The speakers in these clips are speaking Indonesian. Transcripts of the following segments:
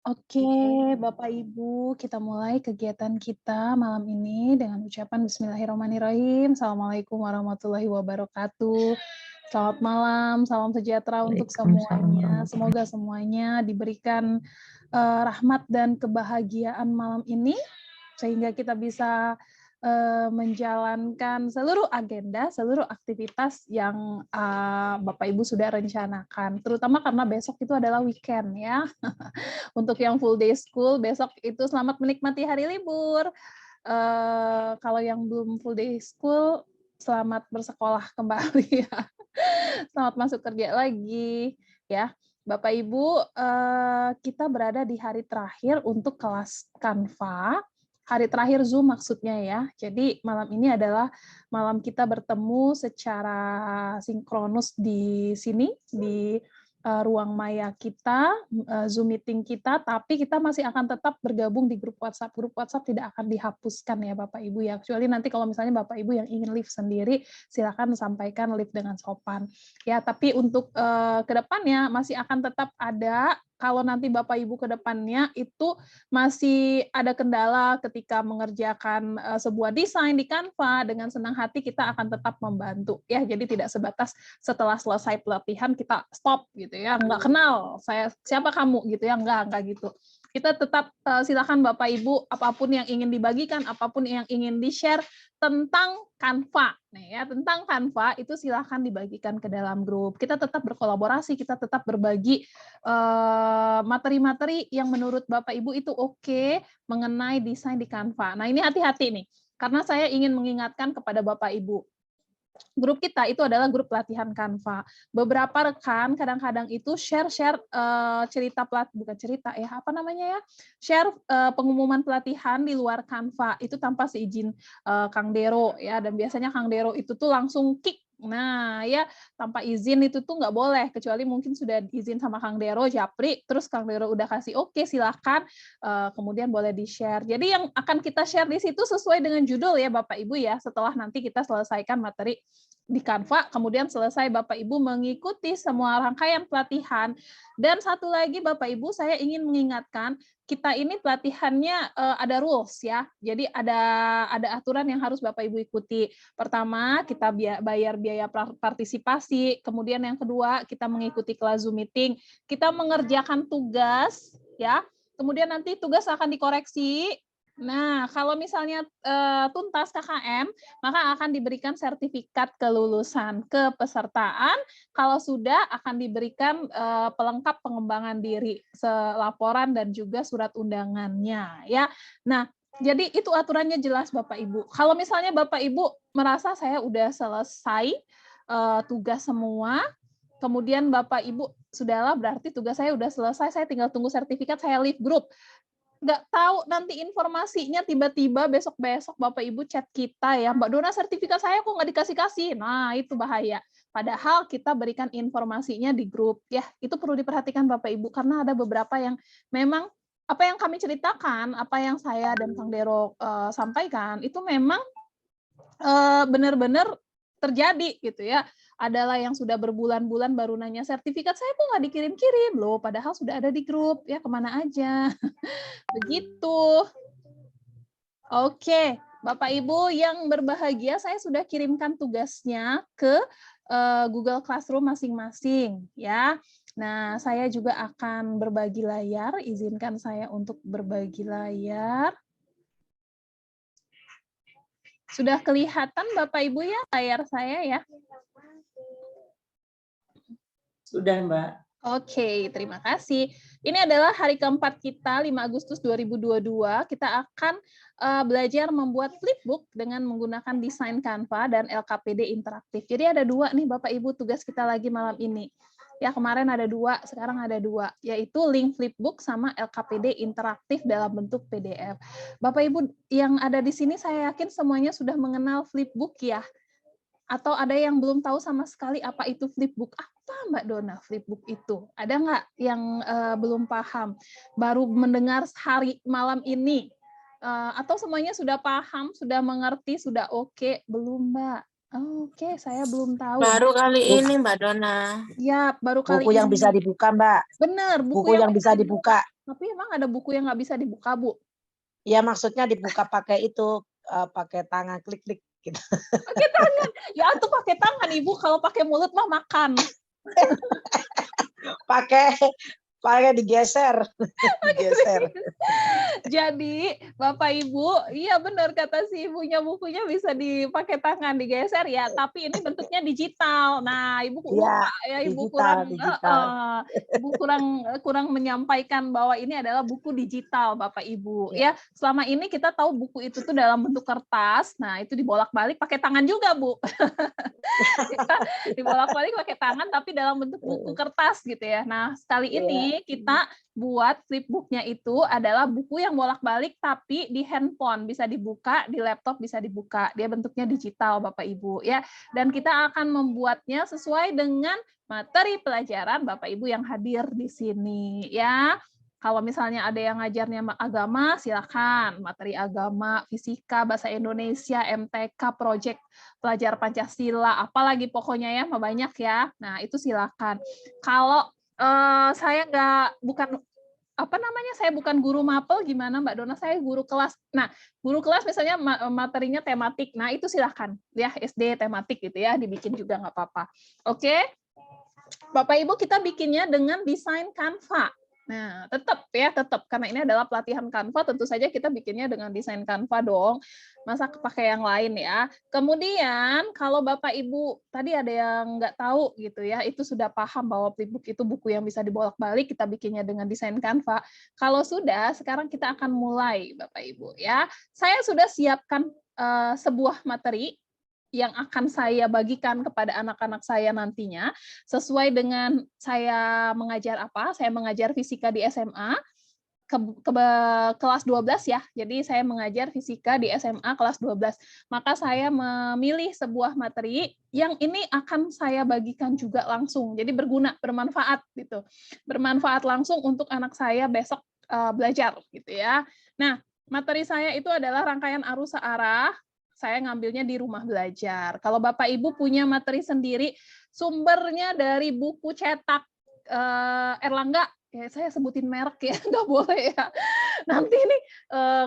Oke, Bapak Ibu, kita mulai kegiatan kita malam ini dengan ucapan Bismillahirrahmanirrahim. Assalamualaikum warahmatullahi wabarakatuh. Selamat malam, salam sejahtera untuk Waalaikumsalam semuanya. warahmatullahi. Semoga semuanya diberikan rahmat dan kebahagiaan malam ini, sehingga kita bisa menjalankan seluruh agenda, seluruh aktivitas yang Bapak Ibu sudah rencanakan. Terutama karena besok itu adalah weekend ya. Untuk yang full day school, besok itu selamat menikmati hari libur. Kalau yang belum full day school, selamat bersekolah kembali ya. Selamat masuk kerja lagi ya. Bapak Ibu, kita berada di hari terakhir untuk kelas Canva. Hari terakhir Zoom maksudnya ya. Jadi malam ini adalah malam kita bertemu secara sinkronus di sini, di ruang maya kita, Zoom meeting kita, tapi kita masih akan tetap bergabung di grup WhatsApp. Grup WhatsApp tidak akan dihapuskan ya Bapak Ibu ya, kecuali nanti kalau misalnya Bapak Ibu yang ingin live sendiri, silakan sampaikan live dengan sopan. Ya, tapi untuk ke depannya masih akan tetap ada, kalau nanti Bapak Ibu ke depannya itu masih ada kendala ketika mengerjakan sebuah desain di Canva, dengan senang hati kita akan tetap membantu ya. Jadi tidak sebatas setelah selesai pelatihan kita stop gitu ya, nggak kenal saya siapa kamu gitu ya, enggak gitu. Kita tetap silakan Bapak Ibu, apapun yang ingin dibagikan, apapun yang ingin di-share tentang Canva. Nih ya, tentang Canva itu silahkan dibagikan ke dalam grup. Kita tetap berkolaborasi, kita tetap berbagi materi-materi yang menurut Bapak Ibu itu oke mengenai desain di Canva. Nah, ini hati-hati nih, karena saya ingin mengingatkan kepada Bapak Ibu. Grup kita itu adalah grup pelatihan Canva. Beberapa rekan kadang-kadang itu share-share cerita bukan cerita ya, apa namanya ya? Share pengumuman pelatihan di luar Canva itu tanpa seizin Kang Dero ya, dan biasanya Kang Dero itu tuh langsung kick. Nah, ya tanpa izin itu tuh nggak boleh, kecuali mungkin sudah izin sama Kang Dero, Japri, terus Kang Dero udah kasih oke, silakan kemudian boleh di-share. Jadi yang akan kita share di situ sesuai dengan judul ya Bapak Ibu ya, setelah nanti kita selesaikan materi di Canva, kemudian selesai Bapak Ibu mengikuti semua rangkaian pelatihan. Dan satu lagi Bapak Ibu, saya ingin mengingatkan, kita ini pelatihannya ada rules ya. Jadi ada aturan yang harus Bapak Ibu ikuti. Pertama, kita bayar biaya partisipasi, kemudian yang kedua, kita mengikuti kelas Zoom meeting, kita mengerjakan tugas ya. Kemudian nanti tugas akan dikoreksi. Nah, kalau misalnya tuntas KKM, maka akan diberikan sertifikat kelulusan kepesertaan. Kalau sudah akan diberikan pelengkap pengembangan diri, laporan dan juga surat undangannya ya. Nah, jadi itu aturannya jelas Bapak Ibu. Kalau misalnya Bapak Ibu merasa saya udah selesai tugas semua, kemudian Bapak Ibu sudahlah berarti tugas saya udah selesai, saya tinggal tunggu sertifikat, saya leave group. Nggak tahu nanti informasinya tiba-tiba besok-besok Bapak Ibu chat kita ya, "Mbak Dona sertifikat saya kok nggak dikasih-kasih." Nah, itu bahaya. Padahal kita berikan informasinya di grup. Ya, itu perlu diperhatikan Bapak Ibu, karena ada beberapa yang memang apa yang kami ceritakan, apa yang saya dan Kang Dero sampaikan, itu memang benar-benar terjadi gitu ya. Adalah yang sudah berbulan-bulan baru nanya, "Sertifikat saya kok nggak dikirim-kirim?" Loh, padahal sudah ada di grup, ya kemana aja. Begitu. Oke, Bapak Ibu yang berbahagia, saya sudah kirimkan tugasnya ke Google Classroom masing-masing ya. Nah, saya juga akan berbagi layar, izinkan saya untuk berbagi layar. Sudah kelihatan Bapak Ibu ya layar saya ya? Sudah, Mbak. Oke, terima kasih. Ini adalah hari keempat kita, 5 Agustus 2022. Kita akan belajar membuat flipbook dengan menggunakan desain Canva dan LKPD interaktif. Jadi ada dua nih Bapak Ibu tugas kita lagi malam ini. Ya, kemarin ada dua, sekarang ada dua, yaitu link flipbook sama LKPD interaktif dalam bentuk PDF. Bapak Ibu yang ada di sini saya yakin semuanya sudah mengenal flipbook ya. Atau ada yang belum tahu sama sekali apa itu flipbook? Apa Mbak Dona flipbook itu? Ada nggak yang belum paham? Baru mendengar hari malam ini? Atau semuanya sudah paham, sudah mengerti, sudah oke? Belum Mbak? Oke, saya belum tahu. Baru kali Buku, ini Mbak Dona. Ya, baru kali buku yang bisa ini. dibuka, Mbak. Benar, buku Buku yang yang bisa dibuka. Tapi emang ada buku yang nggak bisa dibuka, Bu? Ya maksudnya dibuka pakai itu, pakai tangan klik-klik gitu. Pakai tangan. Ya tuh pakai tangan, Ibu. Kalau pakai mulut mah makan. Pakai digeser, digeser. Jadi, Bapak Ibu, iya benar kata si ibunya, bukunya bisa dipakai tangan, digeser ya, tapi ini bentuknya digital. Nah, Ibu Iya, lupa ya, Ibu digital, kurang digital. Ibu kurang menyampaikan bahwa ini adalah buku digital, Bapak Ibu. Ya, selama ini kita tahu buku itu tuh dalam bentuk kertas. Nah, itu dibolak-balik pakai tangan juga, Bu. Dibolak-balik pakai tangan tapi dalam bentuk buku kertas gitu ya. Nah, sekali ini kita buat flipbooknya itu adalah buku yang bolak-balik tapi di handphone, bisa dibuka, di laptop bisa dibuka. Dia bentuknya digital Bapak Ibu ya. Dan kita akan membuatnya sesuai dengan materi pelajaran Bapak Ibu yang hadir di sini ya. Kalau misalnya ada yang ngajarnya agama, silakan materi agama, fisika, bahasa Indonesia, MTK, project pelajar Pancasila, apalagi pokoknya ya, banyak ya. Nah, itu silakan. Kalau saya bukan saya bukan guru mapel, gimana Mbak Dona? Saya guru kelas. Nah, guru kelas misalnya materinya tematik. Nah, itu silakan ya, SD tematik gitu ya, dibikin juga nggak apa-apa. Oke? Bapak Ibu, kita bikinnya dengan desain Canva. Nah, tetap karena ini adalah pelatihan Canva, tentu saja kita bikinnya dengan desain Canva dong. Masa pakai yang lain ya. Kemudian kalau Bapak Ibu tadi ada yang nggak tahu gitu ya, itu sudah paham bahwa flipbook itu buku yang bisa dibolak-balik, kita bikinnya dengan desain Canva. Kalau sudah, sekarang kita akan mulai Bapak Ibu ya. Saya sudah siapkan sebuah materi yang akan saya bagikan kepada anak-anak saya nantinya, sesuai dengan saya mengajar apa, saya mengajar fisika di SMA, kelas 12 ya, jadi saya mengajar fisika di SMA kelas 12. Maka saya memilih sebuah materi yang ini akan saya bagikan juga langsung, jadi berguna, bermanfaat gitu. Bermanfaat langsung untuk anak saya besok belajar gitu ya. Nah, materi saya itu adalah rangkaian arus searah. Saya ngambilnya di rumah belajar. Kalau Bapak Ibu punya materi sendiri, sumbernya dari buku cetak Erlangga, ya saya sebutin merek ya, nggak boleh ya. Nanti ini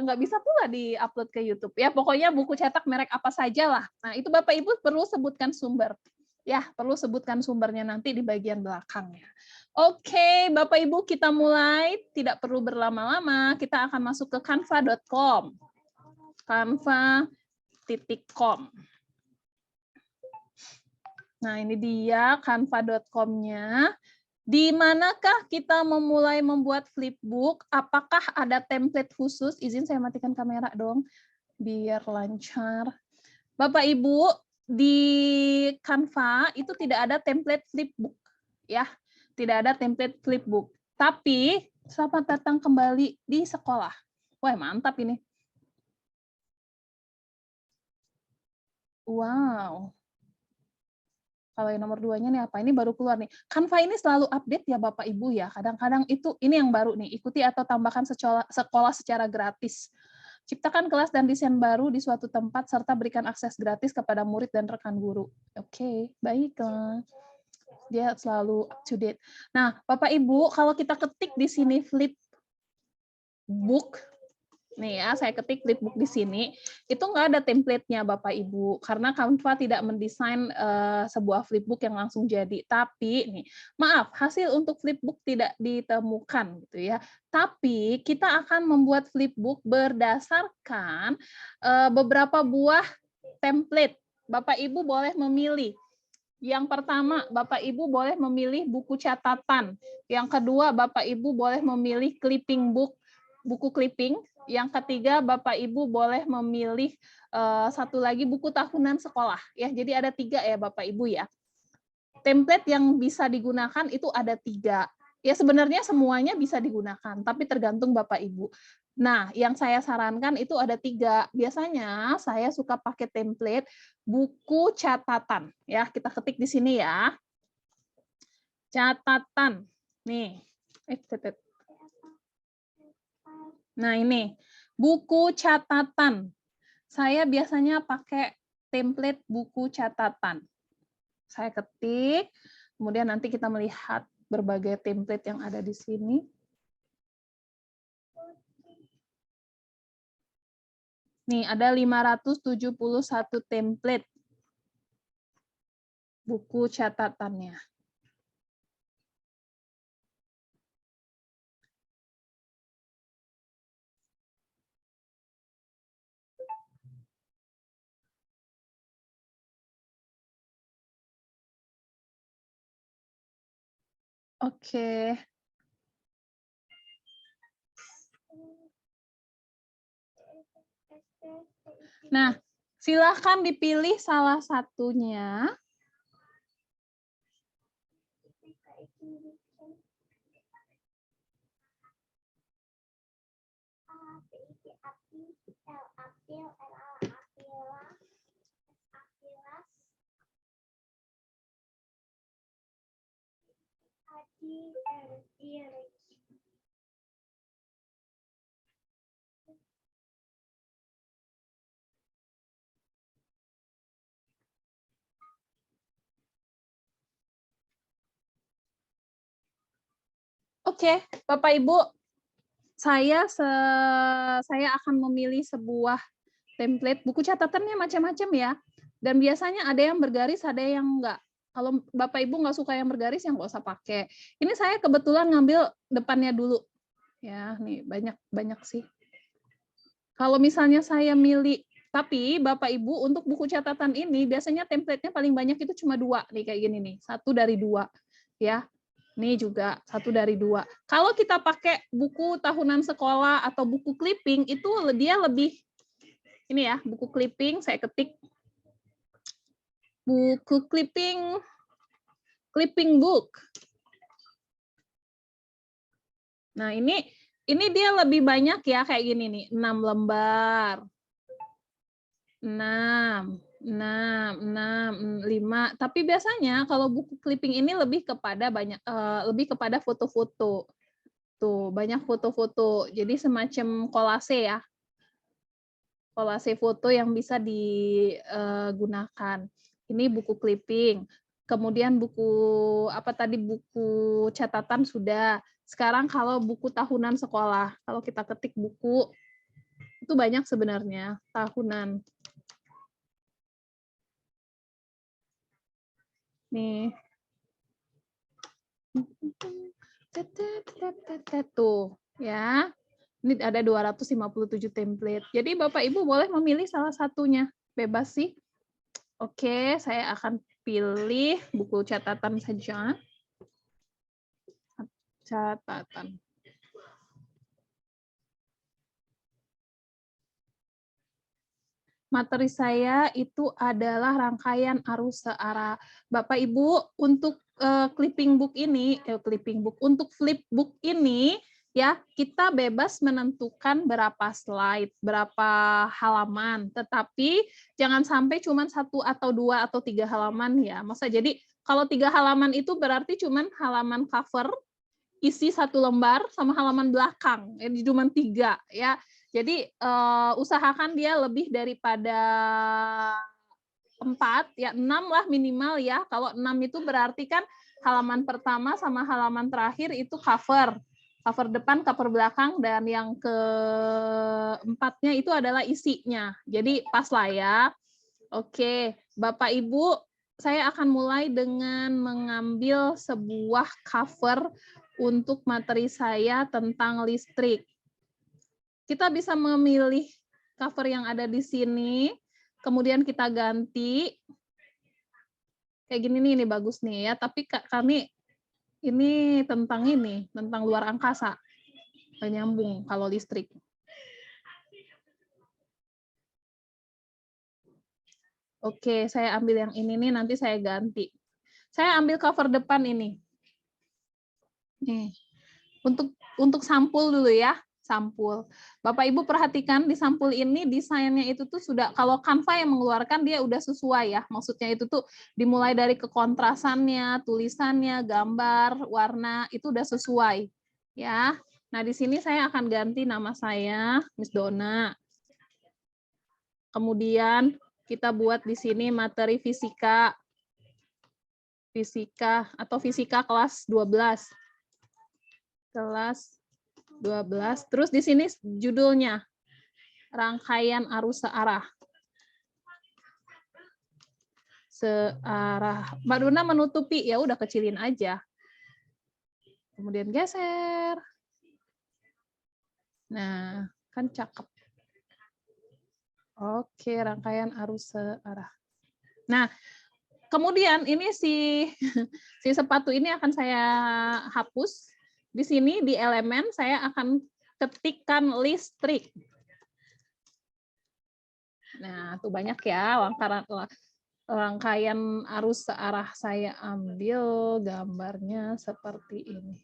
nggak bisa pula di-upload ke YouTube ya. Pokoknya buku cetak merek apa saja lah. Nah, itu Bapak Ibu perlu sebutkan sumber. Ya, perlu sebutkan sumbernya nanti di bagian belakang ya. Oke, Bapak Ibu kita mulai, tidak perlu berlama-lama. Kita akan masuk ke canva.com. Canva.com. Nah, ini dia canva.com-nya. Di manakah kita memulai membuat flipbook? Apakah ada template khusus? Izin saya matikan kamera dong, biar lancar. Bapak Ibu, di Canva itu tidak ada template flipbook, ya, tidak ada template flipbook. Tapi selamat datang kembali di sekolah. Wah, mantap ini. Wow. Kalau yang nomor 2-nya nih apa? Ini baru keluar nih. Canva ini selalu update ya Bapak Ibu ya. Kadang-kadang ini yang baru nih. Ikuti atau tambahkan sekolah secara gratis. Ciptakan kelas dan desain baru di suatu tempat serta berikan akses gratis kepada murid dan rekan guru. Oke, baiklah. Dia selalu up to date. Nah, Bapak Ibu, kalau kita ketik di sini flipbook, nih ya, saya ketik flipbook di sini, itu nggak ada template-nya Bapak Ibu, karena Canva tidak mendesain sebuah flipbook yang langsung jadi. Tapi nih, maaf, hasil untuk flipbook tidak ditemukan gitu ya. Tapi kita akan membuat flipbook berdasarkan beberapa buah template. Bapak Ibu boleh memilih. Yang pertama, Bapak Ibu boleh memilih buku catatan. Yang kedua, Bapak Ibu boleh memilih clipping book, buku clipping. Yang ketiga, Bapak Ibu boleh memilih satu lagi buku tahunan sekolah. Ya, jadi ada 3 ya Bapak Ibu ya. Template yang bisa digunakan itu ada 3. Ya sebenarnya semuanya bisa digunakan, tapi tergantung Bapak Ibu. Nah, yang saya sarankan itu ada 3. Biasanya saya suka pakai template buku catatan. Ya, kita ketik di sini ya. Catatan. Nih. Nah, ini buku catatan. Saya biasanya pakai template buku catatan. Saya ketik, kemudian nanti kita melihat berbagai template yang ada di sini. Nih, ada 571 template buku catatannya. Oke. Nah, silahkan dipilih salah satunya. Oke, Bapak Ibu, saya akan memilih sebuah template buku catatannya macam-macam ya. Dan biasanya ada yang bergaris, ada yang enggak. Kalau Bapak Ibu nggak suka yang bergaris, yang nggak usah pakai. Ini saya kebetulan ngambil depannya dulu. Ya, nih banyak sih. Kalau misalnya saya milih, tapi Bapak Ibu untuk buku catatan ini biasanya template-nya paling banyak itu cuma 2 nih kayak gini nih, 1 dari 2 ya. Nih juga 1 dari 2. Kalau kita pakai buku tahunan sekolah atau buku clipping itu dia lebih ini ya, buku clipping saya ketik buku clipping book. Nah, ini dia lebih banyak ya kayak gini nih, 6 lembar. 6, 5. Tapi biasanya kalau buku clipping ini lebih kepada foto-foto. Tuh, banyak foto-foto. Jadi semacam kolase ya. Kolase foto yang bisa digunakan. Ini buku clipping. Kemudian buku catatan sudah. Sekarang kalau buku tahunan sekolah, kalau kita ketik buku itu banyak sebenarnya tahunan. Nih. Tuh, ya. Ini ada 257 template. Jadi Bapak Ibu boleh memilih salah satunya. Bebas sih. Oke, saya akan pilih buku catatan saja. Catatan. Materi saya itu adalah rangkaian arus searah. Bapak Ibu, untuk clipping book ini, untuk flipbook ini, ya kita bebas menentukan berapa slide, berapa halaman. Tetapi jangan sampai cuma 1 atau 2 atau 3 halaman ya. Masa jadi kalau 3 halaman itu berarti cuma halaman cover, isi 1 lembar sama halaman belakang. Jadi cuma 3 ya. Jadi usahakan dia lebih daripada 4, ya 6 lah minimal ya. Kalau 6 itu berarti kan halaman pertama sama halaman terakhir itu cover. Cover depan, cover belakang, dan yang keempatnya itu adalah isinya. Jadi pas lah ya. Oke, Bapak Ibu, saya akan mulai dengan mengambil sebuah cover untuk materi saya tentang listrik. Kita bisa memilih cover yang ada di sini, kemudian kita ganti. Kayak gini nih, ini bagus nih ya, tapi kami ini tentang luar angkasa. Nggak nyambung kalau listrik. Oke, saya ambil yang ini nih, nanti saya ganti. Saya ambil cover depan ini. Nih. Untuk sampul dulu ya. Sampul. Bapak Ibu perhatikan di sampul ini desainnya itu tuh sudah, kalau Canva yang mengeluarkan dia udah sesuai ya. Maksudnya itu tuh dimulai dari kekontrasannya, tulisannya, gambar, warna itu udah sesuai ya. Nah, di sini saya akan ganti nama saya Miss Donna. Kemudian kita buat di sini materi fisika. Fisika atau fisika kelas 12. Kelas 12. Terus di sini judulnya rangkaian arus searah. Searah. Mbak Duna menutupi, ya udah kecilin aja. Kemudian geser. Nah, kan cakep. Oke, rangkaian arus searah. Nah, kemudian ini si sepatu ini akan saya hapus. Di sini di elemen saya akan ketikkan listrik. Nah, tuh banyak ya rangkaian arus searah. Saya ambil gambarnya seperti ini.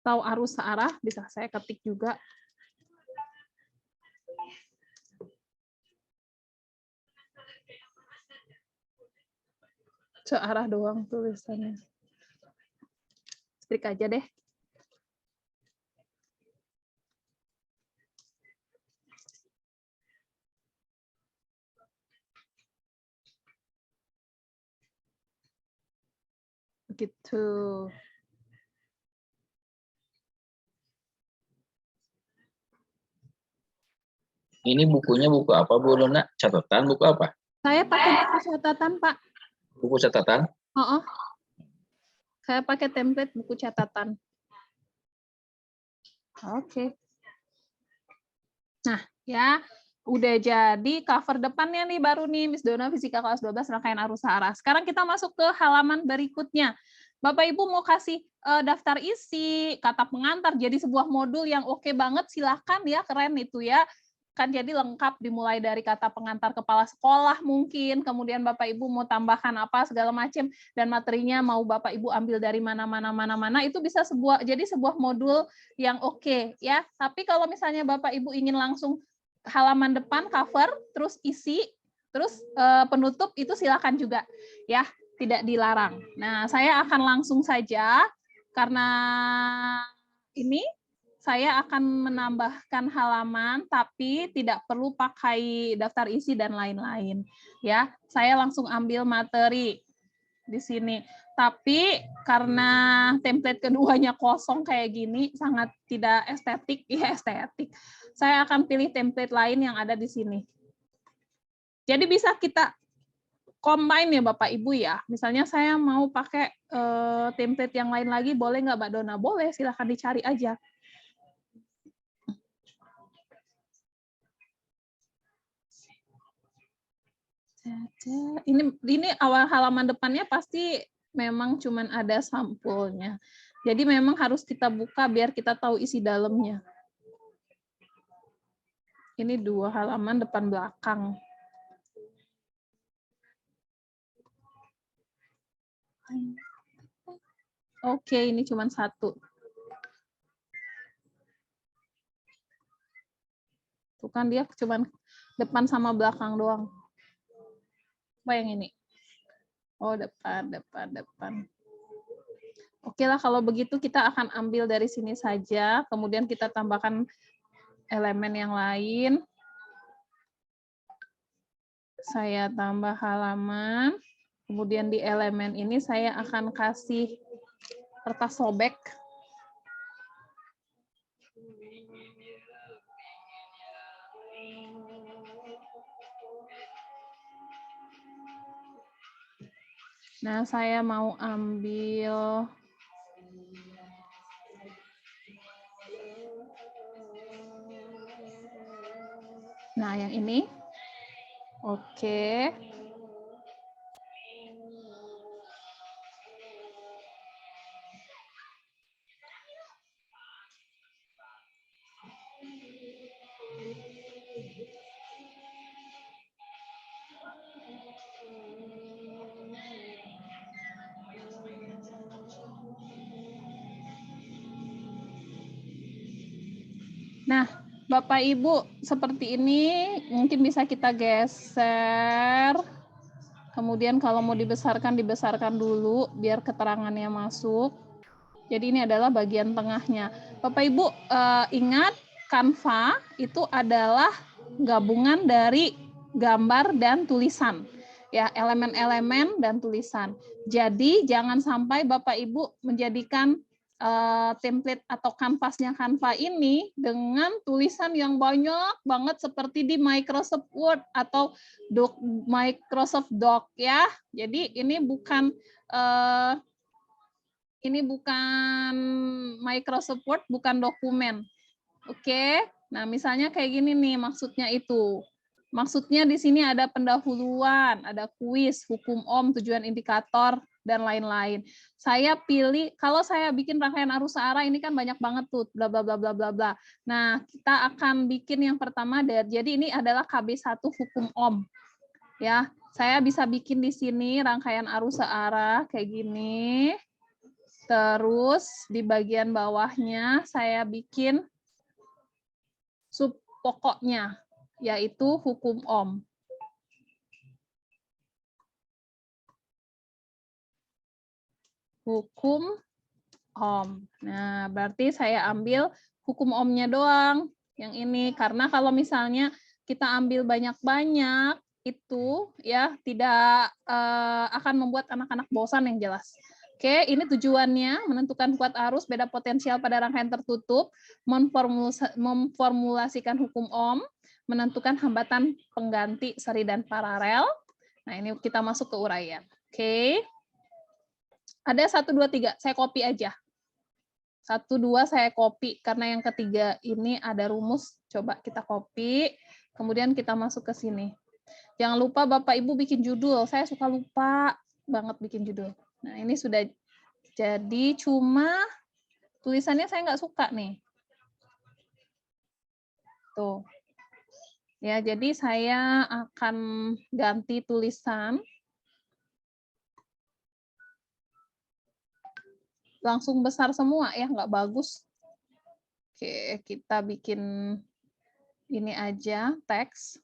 Tahu arus searah, bisa saya ketik juga. Searah doang tulisannya. Strik aja deh. Begitu. Ini bukunya buku apa, Bu Luna? Catatan buku apa? Saya pakai buku catatan, Pak. Buku catatan? Oh, saya pakai template buku catatan. Oke. Nah, ya, udah jadi cover depannya nih baru nih, Miss Dona Fisika kelas 12 rangkaian arus searah. Sekarang kita masuk ke halaman berikutnya. Bapak Ibu mau kasih daftar isi, kata pengantar, jadi sebuah modul yang oke banget, silahkan ya, keren itu ya. Kan jadi lengkap dimulai dari kata pengantar kepala sekolah mungkin, kemudian Bapak Ibu mau tambahkan apa segala macam dan materinya mau Bapak Ibu ambil dari mana itu bisa jadi sebuah modul yang oke ya. Tapi kalau misalnya Bapak Ibu ingin langsung halaman depan cover terus isi terus penutup itu silakan juga ya, tidak dilarang. Nah, saya akan langsung saja karena ini saya akan menambahkan halaman, tapi tidak perlu pakai daftar isi dan lain-lain. Ya, saya langsung ambil materi di sini. Tapi karena template keduanya kosong kayak gini, sangat tidak estetik, ya estetik. Saya akan pilih template lain yang ada di sini. Jadi bisa kita combine ya Bapak Ibu ya. Misalnya saya mau pakai template yang lain lagi, boleh nggak Mbak Dona? Boleh, silahkan dicari aja. Ini awal halaman depannya pasti memang cuman ada sampulnya. Jadi memang harus kita buka biar kita tahu isi dalamnya. Ini 2 halaman depan belakang. Oke, ini cuman 1. Tuh kan dia cuman depan sama belakang doang. Apa yang ini? Oh, depan. Oke lah, kalau begitu kita akan ambil dari sini saja, kemudian kita tambahkan elemen yang lain. Saya tambah halaman, kemudian di elemen ini saya akan kasih kertas sobek. Nah, saya mau ambil yang ini. Oke. Nah, Bapak Ibu, seperti ini mungkin bisa kita geser. Kemudian kalau mau dibesarkan dulu biar keterangannya masuk. Jadi ini adalah bagian tengahnya. Bapak Ibu ingat Canva itu adalah gabungan dari gambar dan tulisan. Ya, elemen-elemen dan tulisan. Jadi jangan sampai Bapak Ibu menjadikan template atau kanvasnya Canva ini dengan tulisan yang banyak banget seperti di Microsoft Word atau Microsoft Doc ya. Jadi ini bukan Microsoft Word, bukan dokumen. Oke. Nah, misalnya kayak gini nih maksudnya itu. Maksudnya di sini ada pendahuluan, ada kuis, hukum Ohm, tujuan indikator, dan lain-lain. Saya pilih, kalau saya bikin rangkaian arus searah ini kan banyak banget tuh, bla bla bla bla bla bla. Nah, kita akan bikin yang pertama jadi ini adalah KB1 hukum Ohm. Ya, saya bisa bikin di sini rangkaian arus searah kayak gini. Terus di bagian bawahnya saya bikin sub pokoknya, yaitu hukum Ohm. Hukum Ohm. Nah, berarti saya ambil hukum Ohm-nya doang yang ini, karena kalau misalnya kita ambil banyak-banyak itu ya tidak akan membuat anak-anak bosan yang jelas. Oke, ini tujuannya menentukan kuat arus, beda potensial pada rangkaian tertutup, memformulasikan hukum Ohm, menentukan hambatan pengganti seri dan paralel. Nah, ini kita masuk ke uraian. Oke. Ada 1, 2, 3, saya copy aja. 1, 2 saya copy, karena yang ketiga ini ada rumus, coba kita copy, kemudian kita masuk ke sini. Jangan lupa Bapak Ibu bikin judul, saya suka lupa banget bikin judul. Nah, ini sudah jadi, cuma tulisannya saya nggak suka nih. Tuh. Ya, jadi saya akan ganti tulisan. Langsung besar semua ya, nggak bagus. Oke, kita bikin ini aja, teks.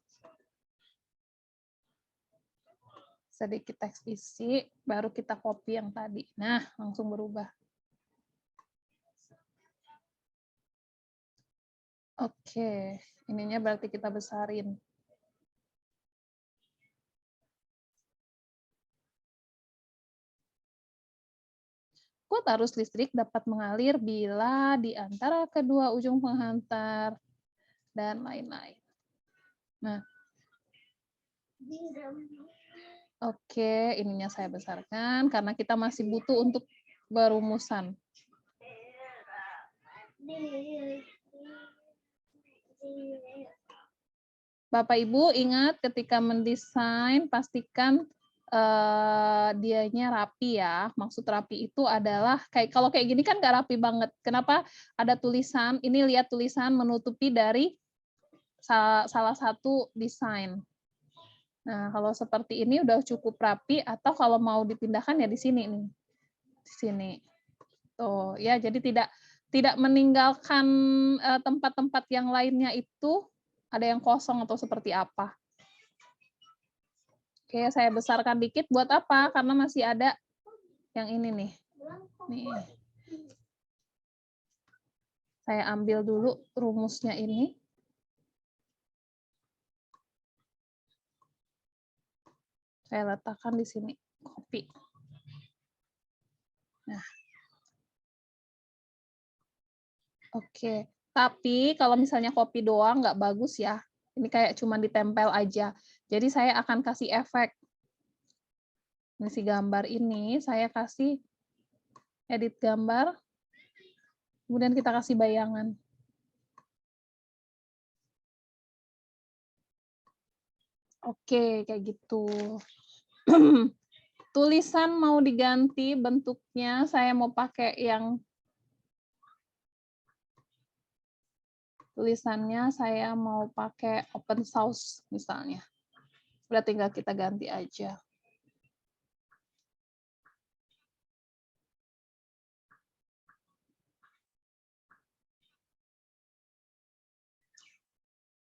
Sedikit teks isi, baru kita copy yang tadi. Nah, langsung berubah. Oke, ininya berarti kita besarin. Kuat arus listrik dapat mengalir bila di antara kedua ujung penghantar dan lain-lain. Nah, oke, ininya saya besarkan karena kita masih butuh untuk berumusan. Bapak Ibu ingat ketika mendesain pastikan dianya rapi ya. Maksud rapi itu adalah kalau kayak gini kan nggak rapi banget. Kenapa? Ada tulisan, ini lihat tulisan menutupi dari salah satu desain. Nah, kalau seperti ini udah cukup rapi, atau kalau mau dipindahkan ya di sini nih. Di sini. Tuh, ya, jadi tidak meninggalkan tempat-tempat yang lainnya itu ada yang kosong atau seperti apa. Oke, saya besarkan dikit buat apa? Karena masih ada yang ini nih. Nih. Saya ambil dulu rumusnya ini. Saya letakkan di sini, copy. Nah. Oke, tapi kalau misalnya copy doang nggak bagus ya. Ini kayak cuma ditempel aja. Jadi saya akan kasih efek. Ini si gambar ini, saya kasih edit gambar. Kemudian kita kasih bayangan. Oke, kayak gitu. Tulisan mau diganti bentuknya, saya mau pakai yang tulisannya saya mau pakai open source misalnya. Udah tinggal kita ganti aja.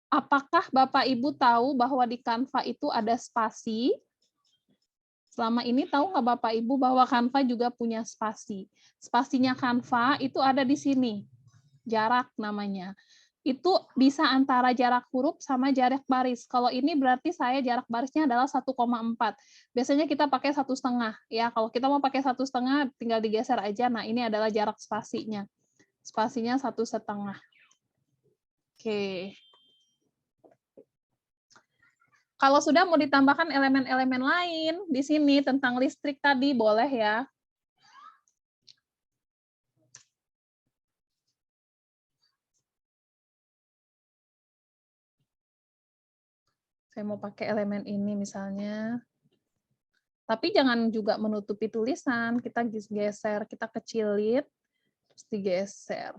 Apakah Bapak Ibu tahu bahwa di Canva itu ada spasi? Selama ini tahu nggak Bapak Ibu bahwa Canva juga punya spasi? Spasinya Canva itu ada di sini. Jarak namanya. itu bisa antara jarak huruf sama jarak baris. Kalau ini berarti saya jarak barisnya adalah 1,4. Biasanya kita pakai 1,5 ya. Kalau kita mau pakai 1,5 tinggal digeser aja. Nah, ini adalah jarak spasinya. Spasinya 1,5. Oke. Kalau sudah mau ditambahkan elemen-elemen lain di sini tentang listrik tadi boleh ya. Saya mau pakai elemen ini misalnya. Tapi jangan juga menutupi tulisan. Kita geser, kita kecilin, terus digeser.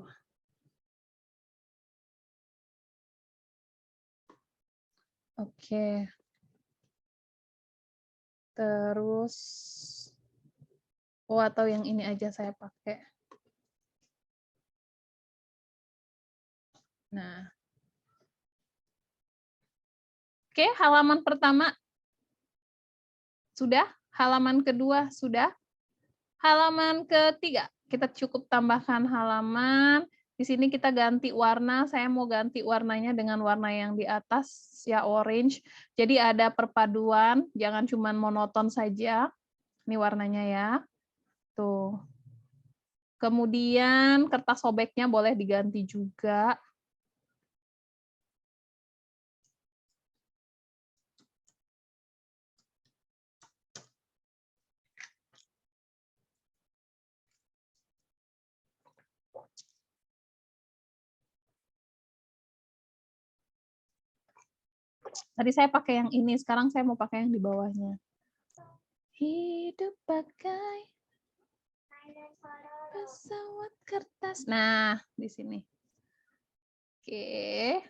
Oke. Terus, atau yang ini aja saya pakai. Nah. Oke, halaman pertama sudah, halaman kedua sudah, halaman ketiga kita cukup tambahkan halaman. Di sini kita ganti warna, saya mau ganti warnanya dengan warna yang di atas, ya orange. Jadi ada perpaduan, jangan cuma monoton saja. Ini warnanya ya. Tuh. Kemudian kertas sobeknya boleh diganti juga. Tadi saya pakai yang ini, sekarang saya mau pakai yang di bawahnya. Hidup bagai pesawat kertas. Nah, di sini. Oke.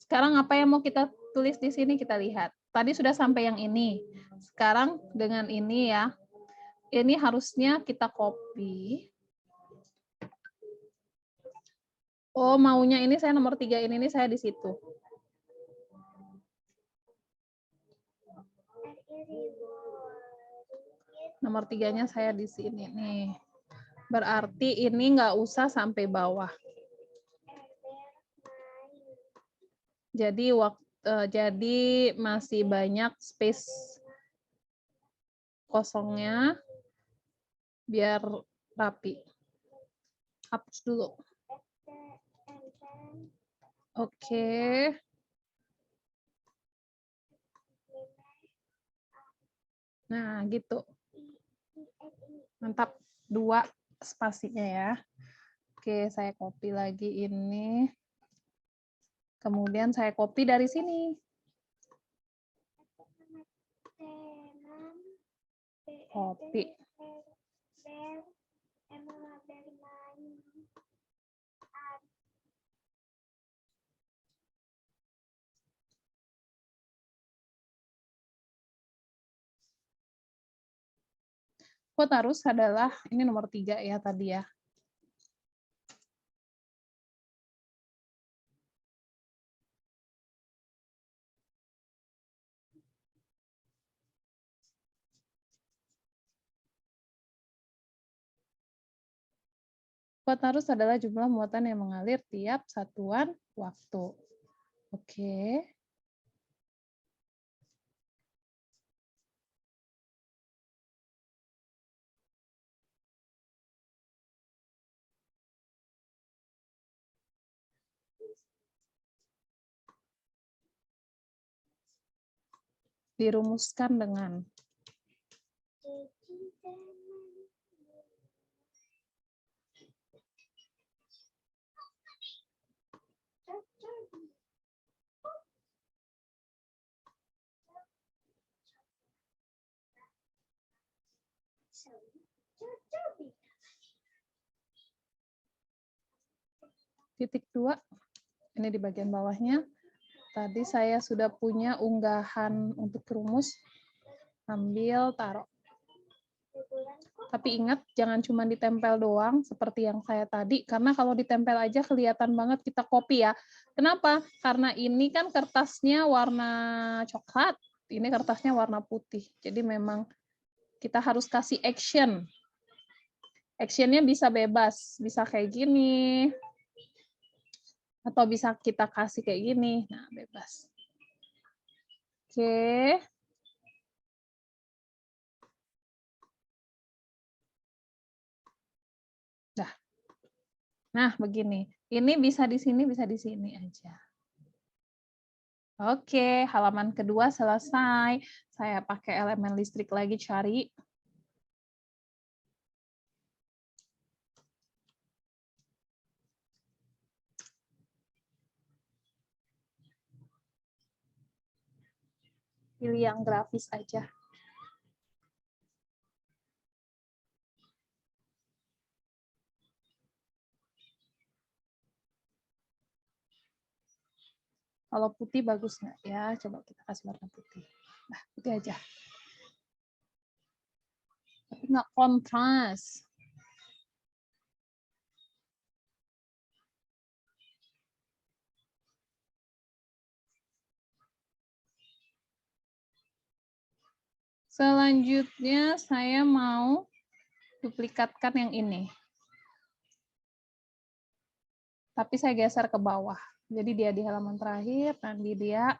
Sekarang apa yang mau kita tulis di sini kita lihat. Tadi sudah sampai yang ini. Sekarang dengan ini ya. Ini harusnya kita copy. Oh, maunya ini saya nomor 3 ini saya di situ. Nomor 3-nya saya di sini nih. Berarti ini nggak usah sampai bawah. Jadi masih banyak space kosongnya biar rapi. Hapus dulu. Oke. Nah, gitu. Mantap. 2 spasinya ya. Oke, saya copy lagi ini. Kemudian saya copy dari sini. Copy. Quote harus adalah, ini nomor 3 ya tadi ya. Quote harus adalah jumlah muatan yang mengalir tiap satuan waktu. Oke. Dirumuskan dengan titik 2, ini di bagian bawahnya. Tadi saya sudah punya unggahan untuk rumus, ambil, taruh. Tapi ingat, jangan cuma ditempel doang seperti yang saya tadi, karena kalau ditempel aja kelihatan banget kita copy ya. Kenapa? Karena ini kan kertasnya warna coklat, ini kertasnya warna putih. Jadi memang kita harus kasih action. Actionnya bisa bebas, bisa kayak gini, atau bisa kita kasih kayak gini. Nah, bebas. Oke. Dah. Nah, begini. Ini bisa di sini aja. Oke, halaman kedua selesai. Saya pakai elemen listrik lagi cari. Pilih yang grafis aja. Kalau putih bagus nggak ya? Coba kita kasih warna putih. Nah, putih aja. Tapi nggak kontras. Selanjutnya saya mau duplikatkan yang ini. Tapi saya geser ke bawah. Jadi dia di halaman terakhir, nanti dia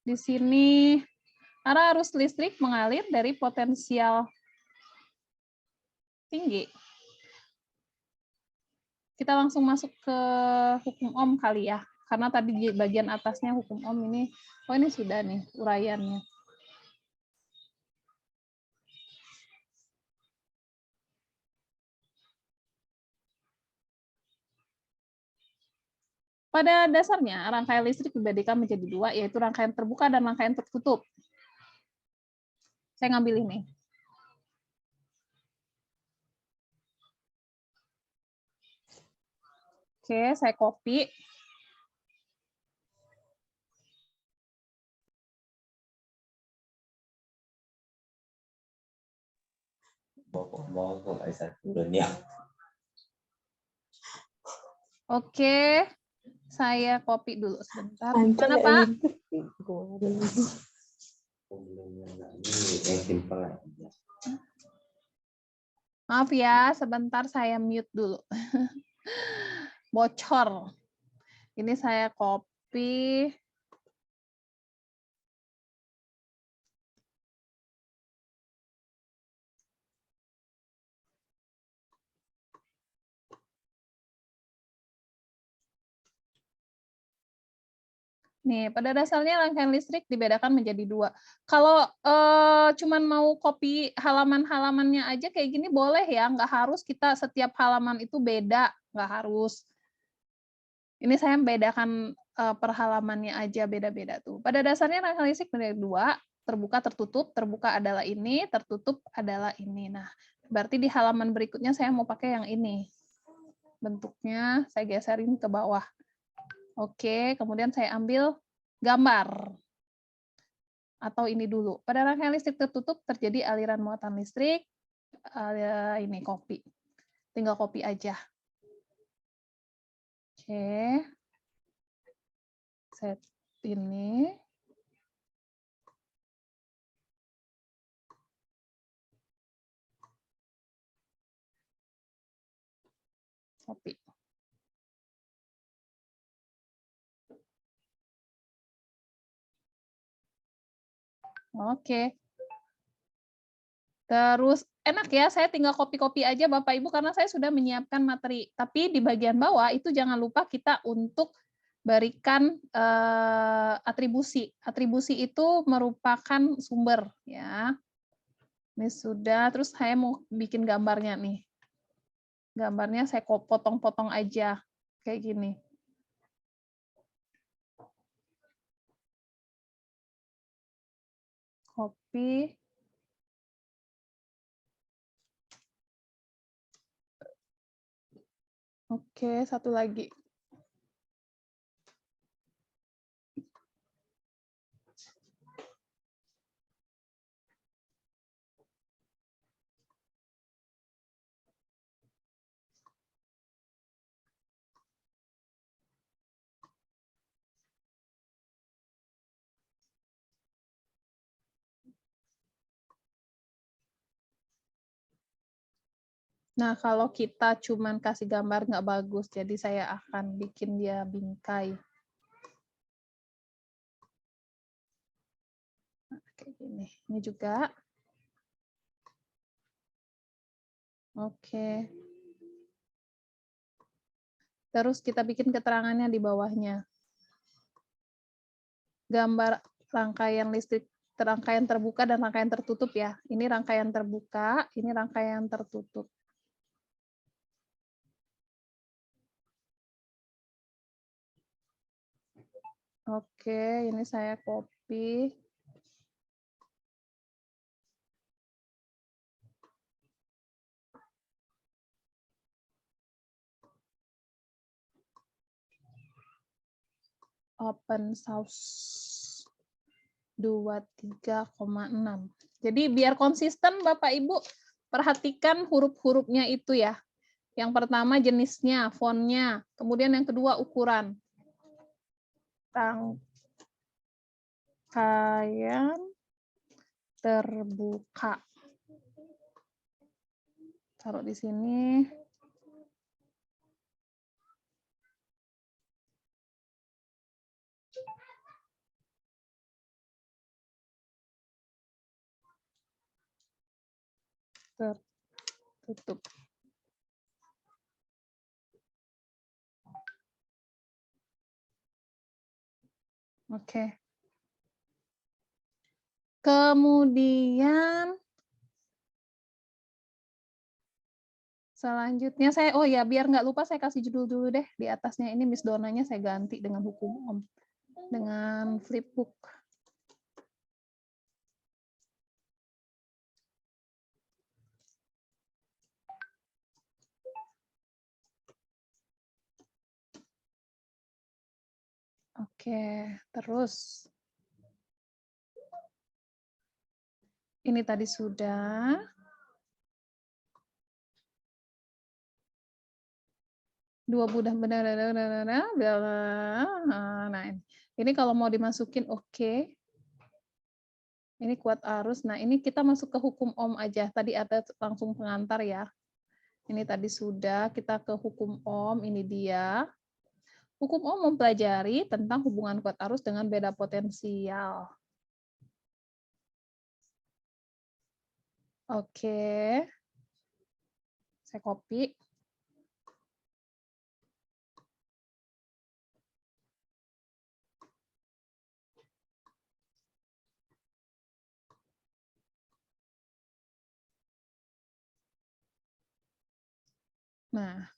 di sini. Karena arus listrik mengalir dari potensial tinggi. Kita langsung masuk ke hukum Ohm kali ya. Karena tadi di bagian atasnya hukum Ohm ini, oh ini sudah nih uraiannya. Pada dasarnya, rangkaian listrik dibagi menjadi dua, yaitu rangkaian terbuka dan rangkaian tertutup. Saya ngambil ini. Oke, saya copy. Oke, saya copy dulu sebentar. Mana, Pak? Maaf ya, sebentar saya mute dulu. Bocor. Ini saya copy. Nih, pada dasarnya rangkaian listrik dibedakan menjadi dua. Kalau cuman mau copy halaman-halamannya aja kayak gini boleh ya, nggak harus kita setiap halaman itu beda, nggak harus. Ini saya membedakan per halamannya aja beda-beda tuh. Pada dasarnya rangkaian listrik menjadi dua, terbuka tertutup adalah ini, tertutup adalah ini. Nah, berarti di halaman berikutnya saya mau pakai yang ini. Bentuknya saya geserin ke bawah. Oke, kemudian saya ambil gambar. Atau ini dulu. Pada rangkaian listrik tertutup terjadi aliran muatan listrik. Ini copy. Tinggal copy aja. Oke. Set ini. Copy. Oke. Terus enak ya, saya tinggal copy-copy aja Bapak Ibu karena saya sudah menyiapkan materi. Tapi di bagian bawah itu jangan lupa kita untuk berikan atribusi. Atribusi itu merupakan sumber ya. Ini sudah, terus saya mau bikin gambarnya nih. Gambarnya saya potong-potong aja kayak gini. Copy. Oke, satu lagi. Nah, kalau kita cuman kasih gambar nggak bagus, jadi saya akan bikin dia bingkai. Nah, kayak gini. Ini juga. Oke. Terus kita bikin keterangannya di bawahnya. Gambar rangkaian listrik, rangkaian terbuka dan rangkaian tertutup ya. Ini rangkaian terbuka, ini rangkaian tertutup. Oke, ini saya copy. Open source 23,6. Jadi biar konsisten Bapak Ibu, perhatikan huruf-hurufnya itu ya. Yang pertama jenisnya, fontnya, kemudian yang kedua ukuran. Rangkaian terbuka. Taruh di sini. Tertutup. Oke. Kemudian selanjutnya saya, oh ya biar nggak lupa saya kasih judul dulu deh. Di atasnya ini Miss Donanya saya ganti dengan hukum Om. Dengan flipbook. Oke, terus. Ini tadi sudah. Dua budah benar. Nah, ini kalau mau dimasukin oke. Ini kuat arus. Nah, ini kita masuk ke hukum Ohm aja. Tadi ada langsung pengantar ya. Ini tadi sudah, kita ke hukum Ohm, ini dia. Hukum Ohm mempelajari tentang hubungan kuat arus dengan beda potensial. Oke. Saya copy. Nah,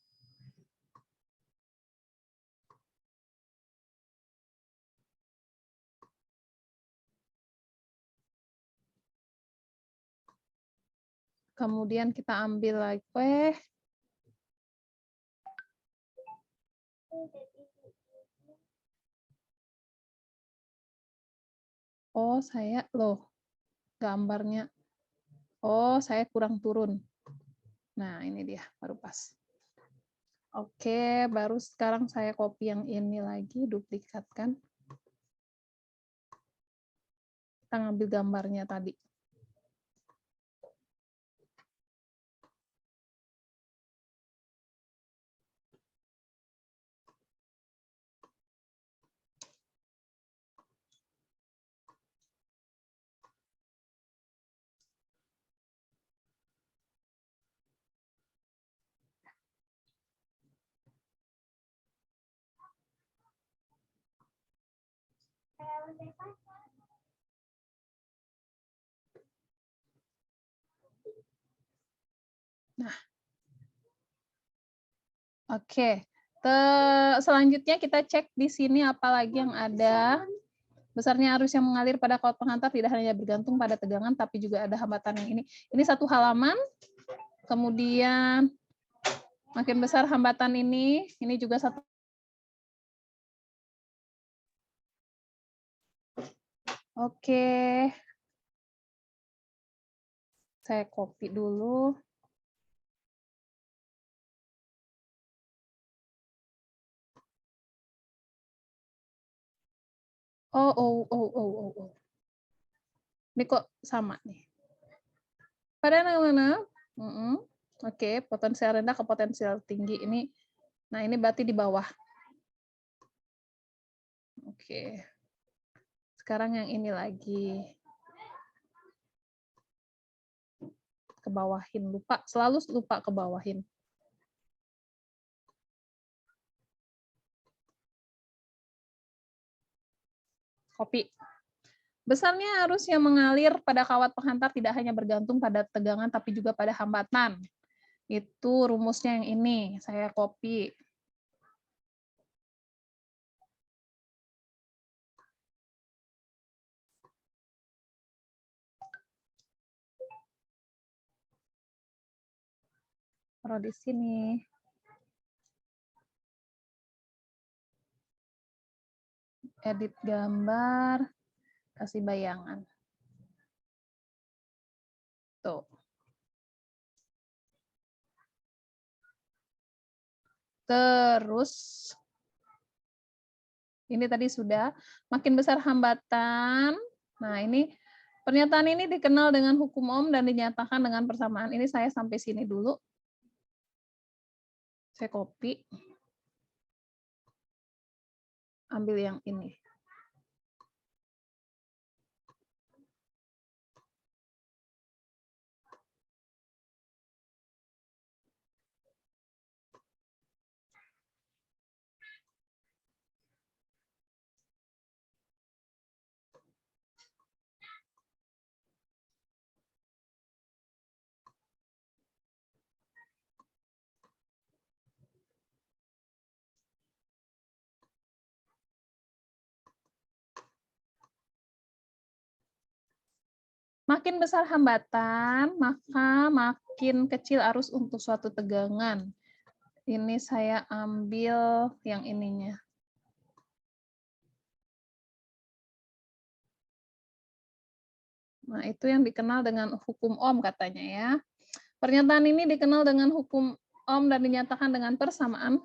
kemudian kita ambil lagi. Oh, saya loh gambarnya. Oh, saya kurang turun. Nah, ini dia baru pas. Oke, baru sekarang saya copy yang ini lagi, duplikatkan. Kita ngambil gambarnya tadi. Nah, oke. Selanjutnya kita cek di sini apa lagi yang ada. Besarnya arus yang mengalir pada kawat penghantar tidak hanya bergantung pada tegangan, tapi juga ada hambatan yang ini. Ini satu halaman. Kemudian makin besar hambatan ini juga satu. Oke. Saya copy dulu. Oh. Ini kok sama nih. Pada mana? Oke, potensial rendah ke potensial tinggi ini. Nah, ini berarti di bawah. Oke. Sekarang yang ini lagi. Ke bawahin, lupa, selalu lupa ke bawahin. Kopi. Besarnya arus yang mengalir pada kawat penghantar tidak hanya bergantung pada tegangan, tapi juga pada hambatan. Itu rumusnya yang ini, saya copy. Taruh di sini. Edit gambar, kasih bayangan. Tuh. Terus, ini tadi sudah, makin besar hambatan. Nah, ini pernyataan ini dikenal dengan hukum Ohm dan dinyatakan dengan persamaan. Ini saya sampai sini dulu. Saya copy. Ambil yang ini. Makin besar hambatan, maka makin kecil arus untuk suatu tegangan. Ini saya ambil yang ininya. Nah, itu yang dikenal dengan hukum Ohm katanya ya. Pernyataan ini dikenal dengan hukum Ohm dan dinyatakan dengan persamaan.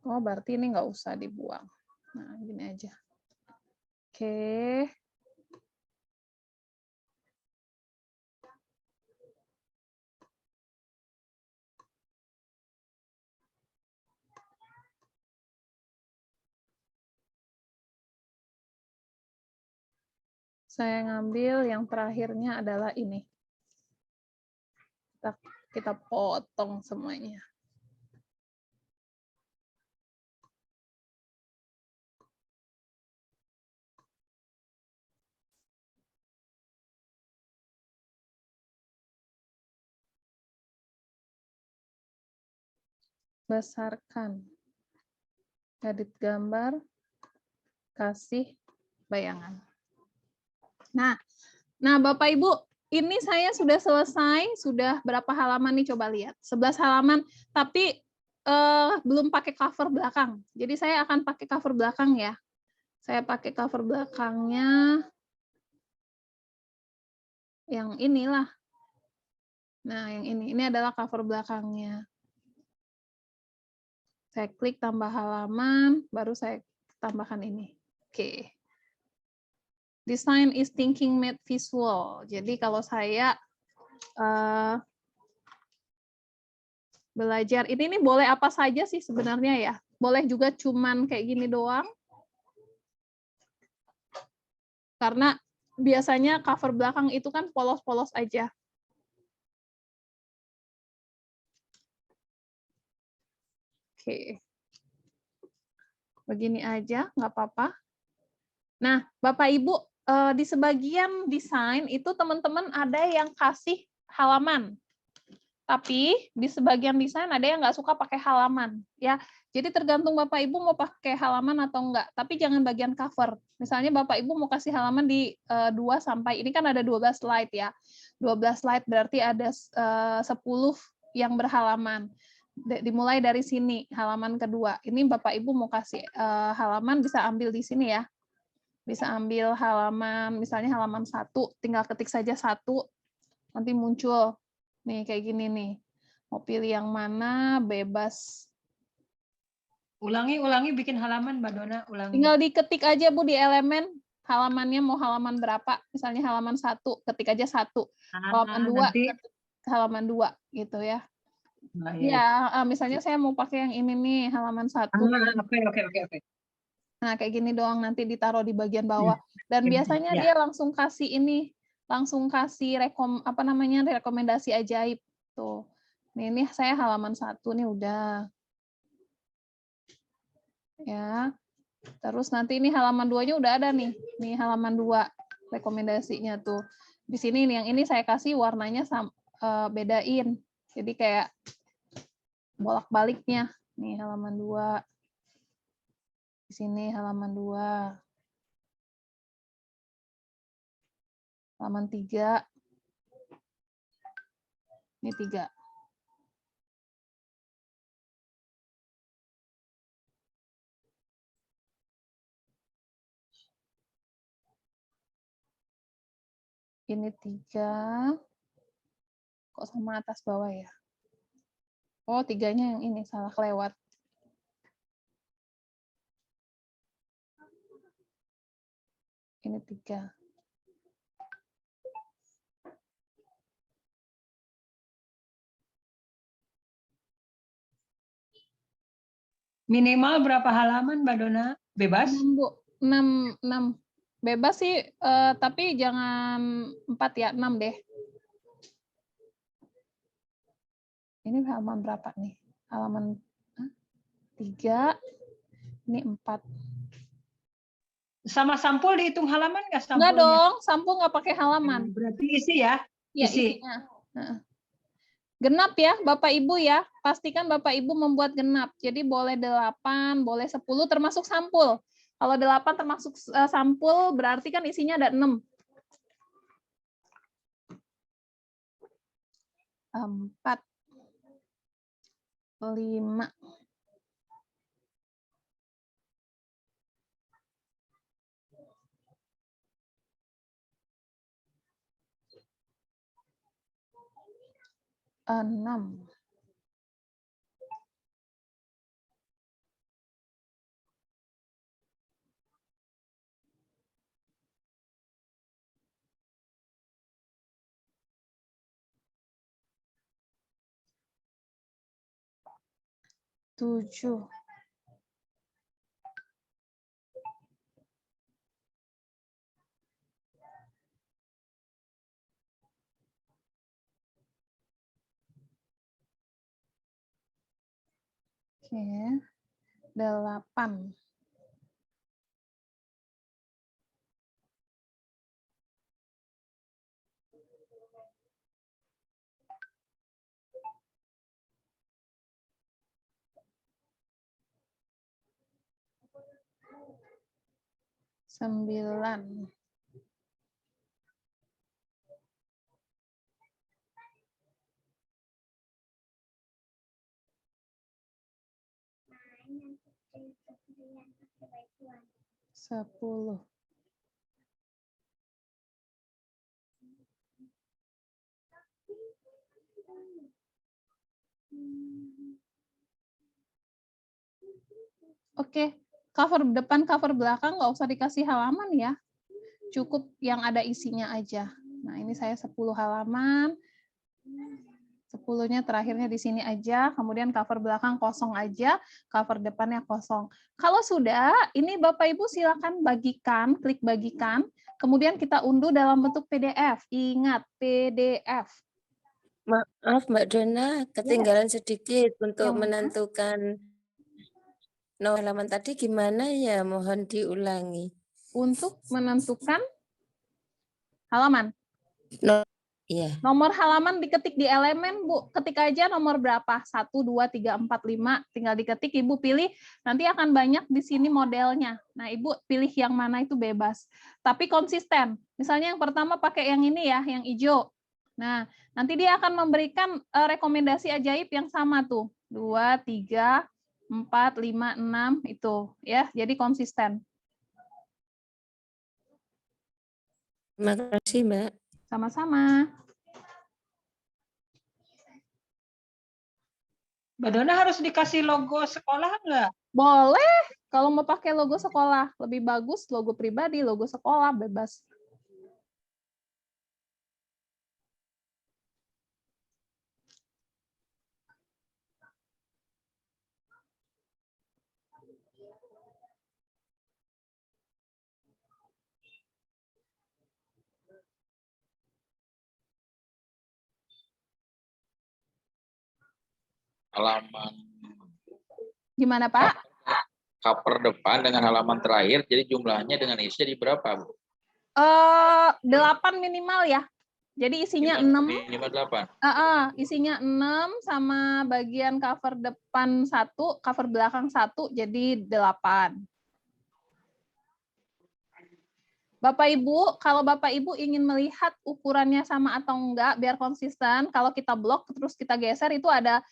Oh, berarti ini nggak usah dibuang. Nah, gini aja. Oke. Saya ngambil yang terakhirnya adalah ini. Kita potong semuanya. Besarkan. Edit gambar, kasih bayangan. Nah, Bapak Ibu, ini saya sudah selesai, sudah berapa halaman nih coba lihat. 11 halaman, tapi belum pakai cover belakang. Jadi saya akan pakai cover belakang ya. Saya pakai cover belakangnya yang inilah. Nah, yang ini adalah cover belakangnya. Saya klik tambah halaman, baru saya tambahkan ini. Oke. Design is thinking made visual. Jadi kalau saya belajar, ini boleh apa saja sih sebenarnya ya. Boleh juga cuman kayak gini doang. Karena biasanya cover belakang itu kan polos-polos aja. Oke. Begini aja, nggak apa-apa. Nah, Bapak Ibu, di sebagian desain itu teman-teman ada yang kasih halaman. Tapi di sebagian desain ada yang nggak suka pakai halaman. Ya, jadi tergantung Bapak Ibu mau pakai halaman atau enggak. Tapi jangan bagian cover. Misalnya Bapak Ibu mau kasih halaman di 2 sampai, ini kan ada 12 slide ya. 12 slide berarti ada 10 yang berhalaman. Dimulai dari sini, halaman kedua. Ini Bapak Ibu mau kasih halaman, bisa ambil di sini ya. Bisa ambil halaman, misalnya halaman 1, tinggal ketik saja 1, nanti muncul. Nih, kayak gini nih. Mau pilih yang mana, bebas. Ulangi bikin halaman, Mbak Dona, ulangi. Tinggal diketik aja, Bu, di elemen halamannya mau halaman berapa, misalnya halaman 1, ketik aja 1, halaman 2, nanti ketik halaman 2 gitu ya. nah, Ya, misalnya saya mau pakai yang ini nih, halaman 1. oke. Nah, kayak gini doang, nanti ditaruh di bagian bawah. Dan biasanya Ya. dia langsung kasih ini, langsung kasih rekomendasi ajaib tuh. Ini saya halaman 1 nih udah. Ya. Terus nanti ini halaman 2-nya udah ada nih. Nih halaman 2 rekomendasinya tuh. Di sini nih yang ini saya kasih warnanya bedain. Jadi kayak bolak-baliknya. Nih halaman 2. Di sini halaman 2. Halaman 3. Ini 3. Ini 3. Kok sama atas bawah ya? Oh, 3-nya yang ini, salah kelewat. Ini 3. Minimal berapa halaman, Mbak Dona? Bebas? 6, Bu. 6. Bebas sih, tapi jangan 4 ya, 6 deh. Ini halaman berapa nih? Halaman 3, ini 4. Sama sampul dihitung halaman nggak sampulnya? Enggak dong, sampul nggak pakai halaman. Berarti isi ya? Ya, Isi. isinya. Genap ya, Bapak Ibu ya. Pastikan Bapak Ibu membuat genap. Jadi boleh 8, boleh 10, termasuk sampul. Kalau 8 termasuk sampul, berarti kan isinya ada 6. 4, 5. Enam. 7. Oke. 8. Sembilan. Sepuluh. Oke, cover depan, cover belakang nggak usah dikasih halaman ya. Cukup yang ada isinya aja. Nah, ini saya 10 halaman. 10-nya terakhirnya di sini aja, kemudian cover belakang kosong aja, cover depannya kosong. Kalau sudah, ini Bapak Ibu silakan bagikan, klik bagikan, kemudian kita unduh dalam bentuk PDF. Ingat, PDF. Maaf Mbak Dona, ketinggalan sedikit untuk Yang mana? menentukan nomor halaman tadi gimana ya? Mohon diulangi. Untuk menentukan halaman. Iya. Nomor halaman diketik di elemen, Bu. Ketik aja nomor berapa? 1, 2, 3, 4, 5. Tinggal diketik, Ibu pilih. Nanti akan banyak di sini modelnya. Nah, Ibu pilih yang mana itu bebas. Tapi konsisten. Misalnya yang pertama pakai yang ini ya, yang hijau. Nah, nanti dia akan memberikan rekomendasi ajaib yang sama tuh. 2, 3, 4, 5, 6 itu ya. Jadi konsisten. Terima kasih Mbak. Sama-sama. Mbak Dona harus dikasih logo sekolah nggak? Boleh. Kalau mau pakai logo sekolah, lebih bagus logo pribadi, logo sekolah, bebas. Halaman Gimana, Pak? cover depan dengan halaman terakhir, jadi jumlahnya dengan isi jadi berapa, Bu? 8 minimal ya. Jadi isinya 6. Minimal 8. Isinya 6 sama bagian cover depan 1, cover belakang 1, jadi 8. Bapak Ibu, kalau Bapak Ibu ingin melihat ukurannya sama atau enggak biar konsisten, kalau kita blok terus kita geser itu ada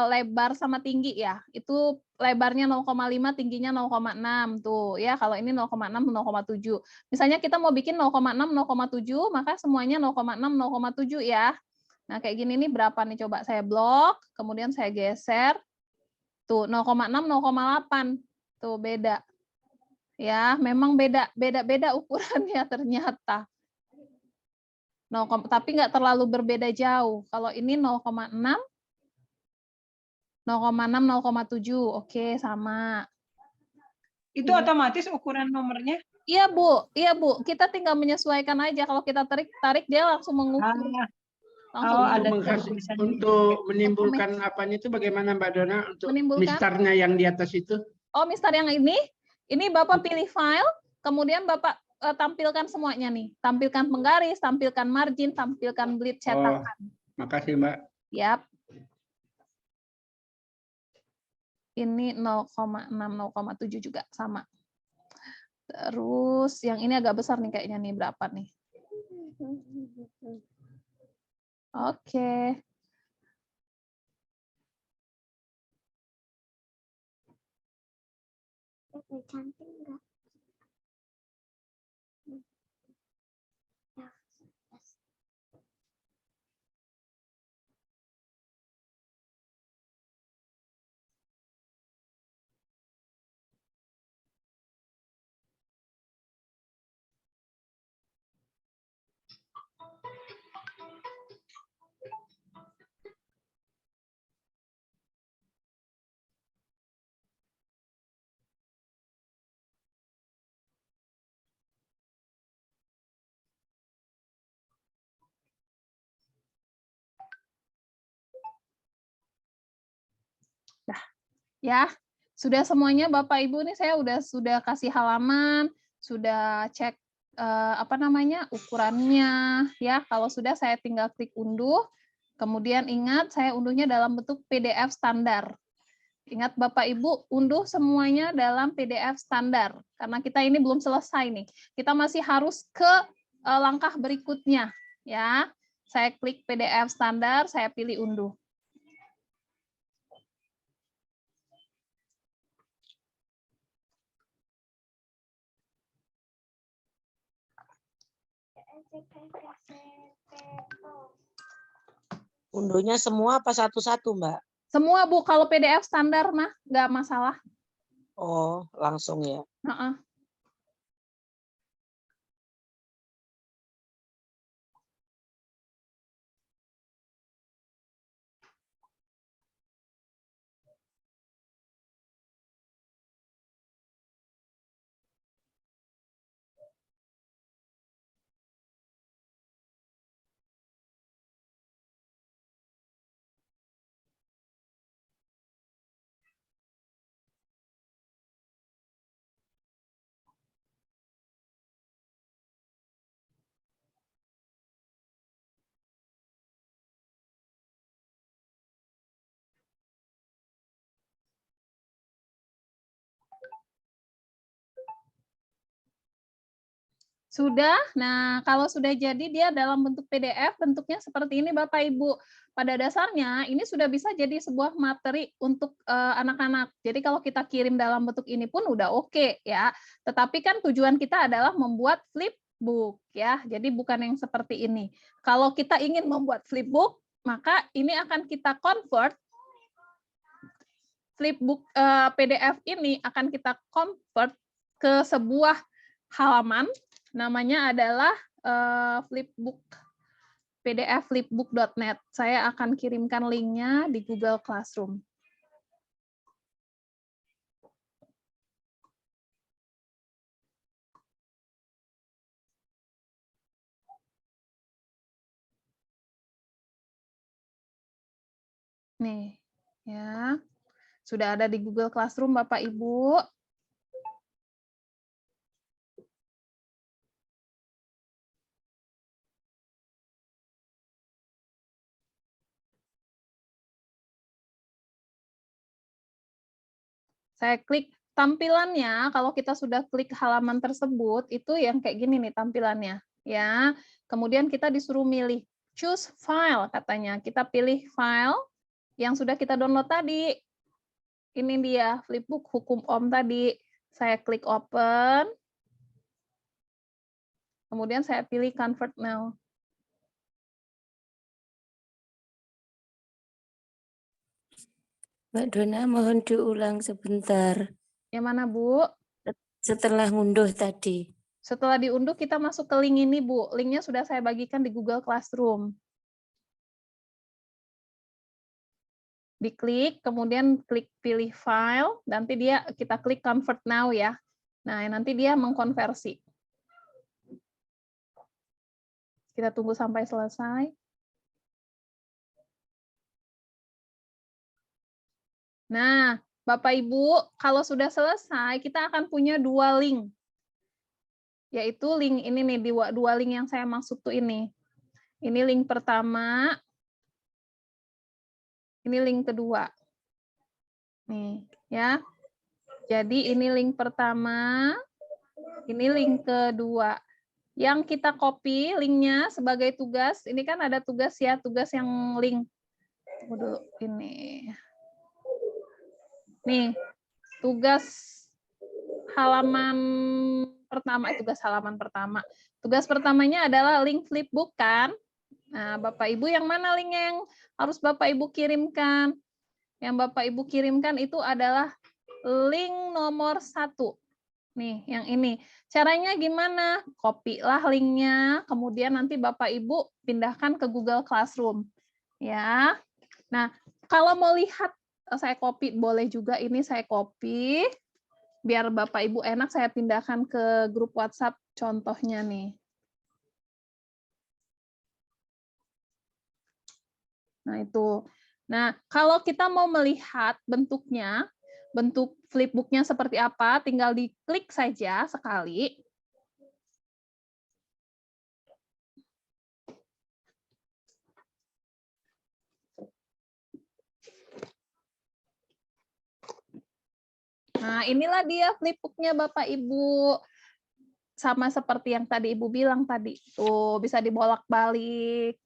lebar sama tinggi ya. Itu lebarnya 0,5, tingginya 0,6 tuh ya. Kalau ini 0,6, 0,7. Misalnya kita mau bikin 0,6, 0,7, maka semuanya 0,6, 0,7 ya. Nah, kayak gini nih berapa nih, coba saya blok, kemudian saya geser. Tuh 0,6, 0,8. Tuh beda. Ya, memang beda ukurannya ternyata. Tapi nggak terlalu berbeda jauh. Kalau ini 0,6, 0,6, 0,7. Oke, sama. Itu otomatis ukuran nomornya? Iya, Bu. Iya, Bu. Kita tinggal menyesuaikan aja. Kalau kita tarik dia langsung mengukur. Oh, ada untuk menimbulkan apanya itu bagaimana Mbak Dona untuk misternya yang di atas itu? Oh, mister yang ini Bapak pilih file, kemudian Bapak tampilkan semuanya nih. Tampilkan penggaris, tampilkan margin, tampilkan bleed cetakan. Makasih, Mbak. Yap. Ini 0,6, 0,7 juga sama. Terus yang ini agak besar nih kayaknya nih, berapa nih? Oke. Cantik enggak? Ya, sudah semuanya Bapak Ibu nih saya sudah kasih halaman, sudah cek ukurannya ya. Kalau sudah saya tinggal klik unduh. Kemudian ingat saya unduhnya dalam bentuk PDF standar. Ingat Bapak Ibu unduh semuanya dalam PDF standar karena kita ini belum selesai nih. Kita masih harus ke langkah berikutnya ya. Saya klik PDF standar, saya pilih unduh. Unduhnya semua apa satu-satu, Mbak? Semua, Bu. Kalau PDF standar mah nggak masalah. Oh, langsung ya. Sudah. Nah, kalau sudah jadi dia dalam bentuk PDF, bentuknya seperti ini Bapak Ibu. Pada dasarnya ini sudah bisa jadi sebuah materi untuk anak-anak. Jadi kalau kita kirim dalam bentuk ini pun udah oke ya. Tetapi kan tujuan kita adalah membuat flipbook ya. Jadi bukan yang seperti ini. Kalau kita ingin membuat flipbook, maka ini akan kita convert flipbook PDF ini akan kita convert ke sebuah halaman, namanya adalah flipbook PDF flipbook.net. Saya akan kirimkan linknya di Google Classroom. Nih, ya. Sudah ada di Google Classroom, Bapak Ibu. Saya klik tampilannya, kalau kita sudah klik halaman tersebut, itu yang kayak gini nih tampilannya. Ya. Kemudian kita disuruh milih choose file katanya. Kita pilih file yang sudah kita download tadi. Ini dia flipbook hukum Om tadi. Saya klik open. Kemudian saya pilih convert now. Mbak Dona, mohon diulang sebentar. Yang mana, Bu? Setelah ngunduh tadi. Setelah diunduh, kita masuk ke link ini, Bu. Linknya sudah saya bagikan di Google Classroom. Diklik, kemudian klik pilih file, nanti kita klik convert now ya. Nah, nanti dia mengkonversi. Kita tunggu sampai selesai. Nah, Bapak Ibu, kalau sudah selesai, kita akan punya 2 link. Yaitu link ini nih, 2 link yang saya maksud tuh ini. Ini link pertama, ini link kedua. Nih, ya. Jadi ini link pertama, ini link kedua. Yang kita copy linknya sebagai tugas, ini kan ada tugas ya, tugas yang link. Tunggu dulu, ini. Nih, tugas halaman pertama, tugas halaman pertama. Tugas pertamanya adalah link flipbook kan? Nah, Bapak Ibu yang mana linknya yang harus Bapak Ibu kirimkan? Yang Bapak Ibu kirimkan itu adalah link nomor 1. Nih, yang ini. Caranya gimana? Copy lah linknya, kemudian nanti Bapak Ibu pindahkan ke Google Classroom. Ya. Nah, kalau mau lihat saya copy, boleh juga ini saya copy. Biar Bapak Ibu enak, saya pindahkan ke grup WhatsApp contohnya nih. Nah, itu. Nah, kalau kita mau melihat bentuknya, bentuk flipbooknya seperti apa, tinggal diklik saja sekali. Nah, inilah dia flipbooknya Bapak Ibu. Sama seperti yang tadi Ibu bilang tadi. Tuh, bisa dibolak-balik.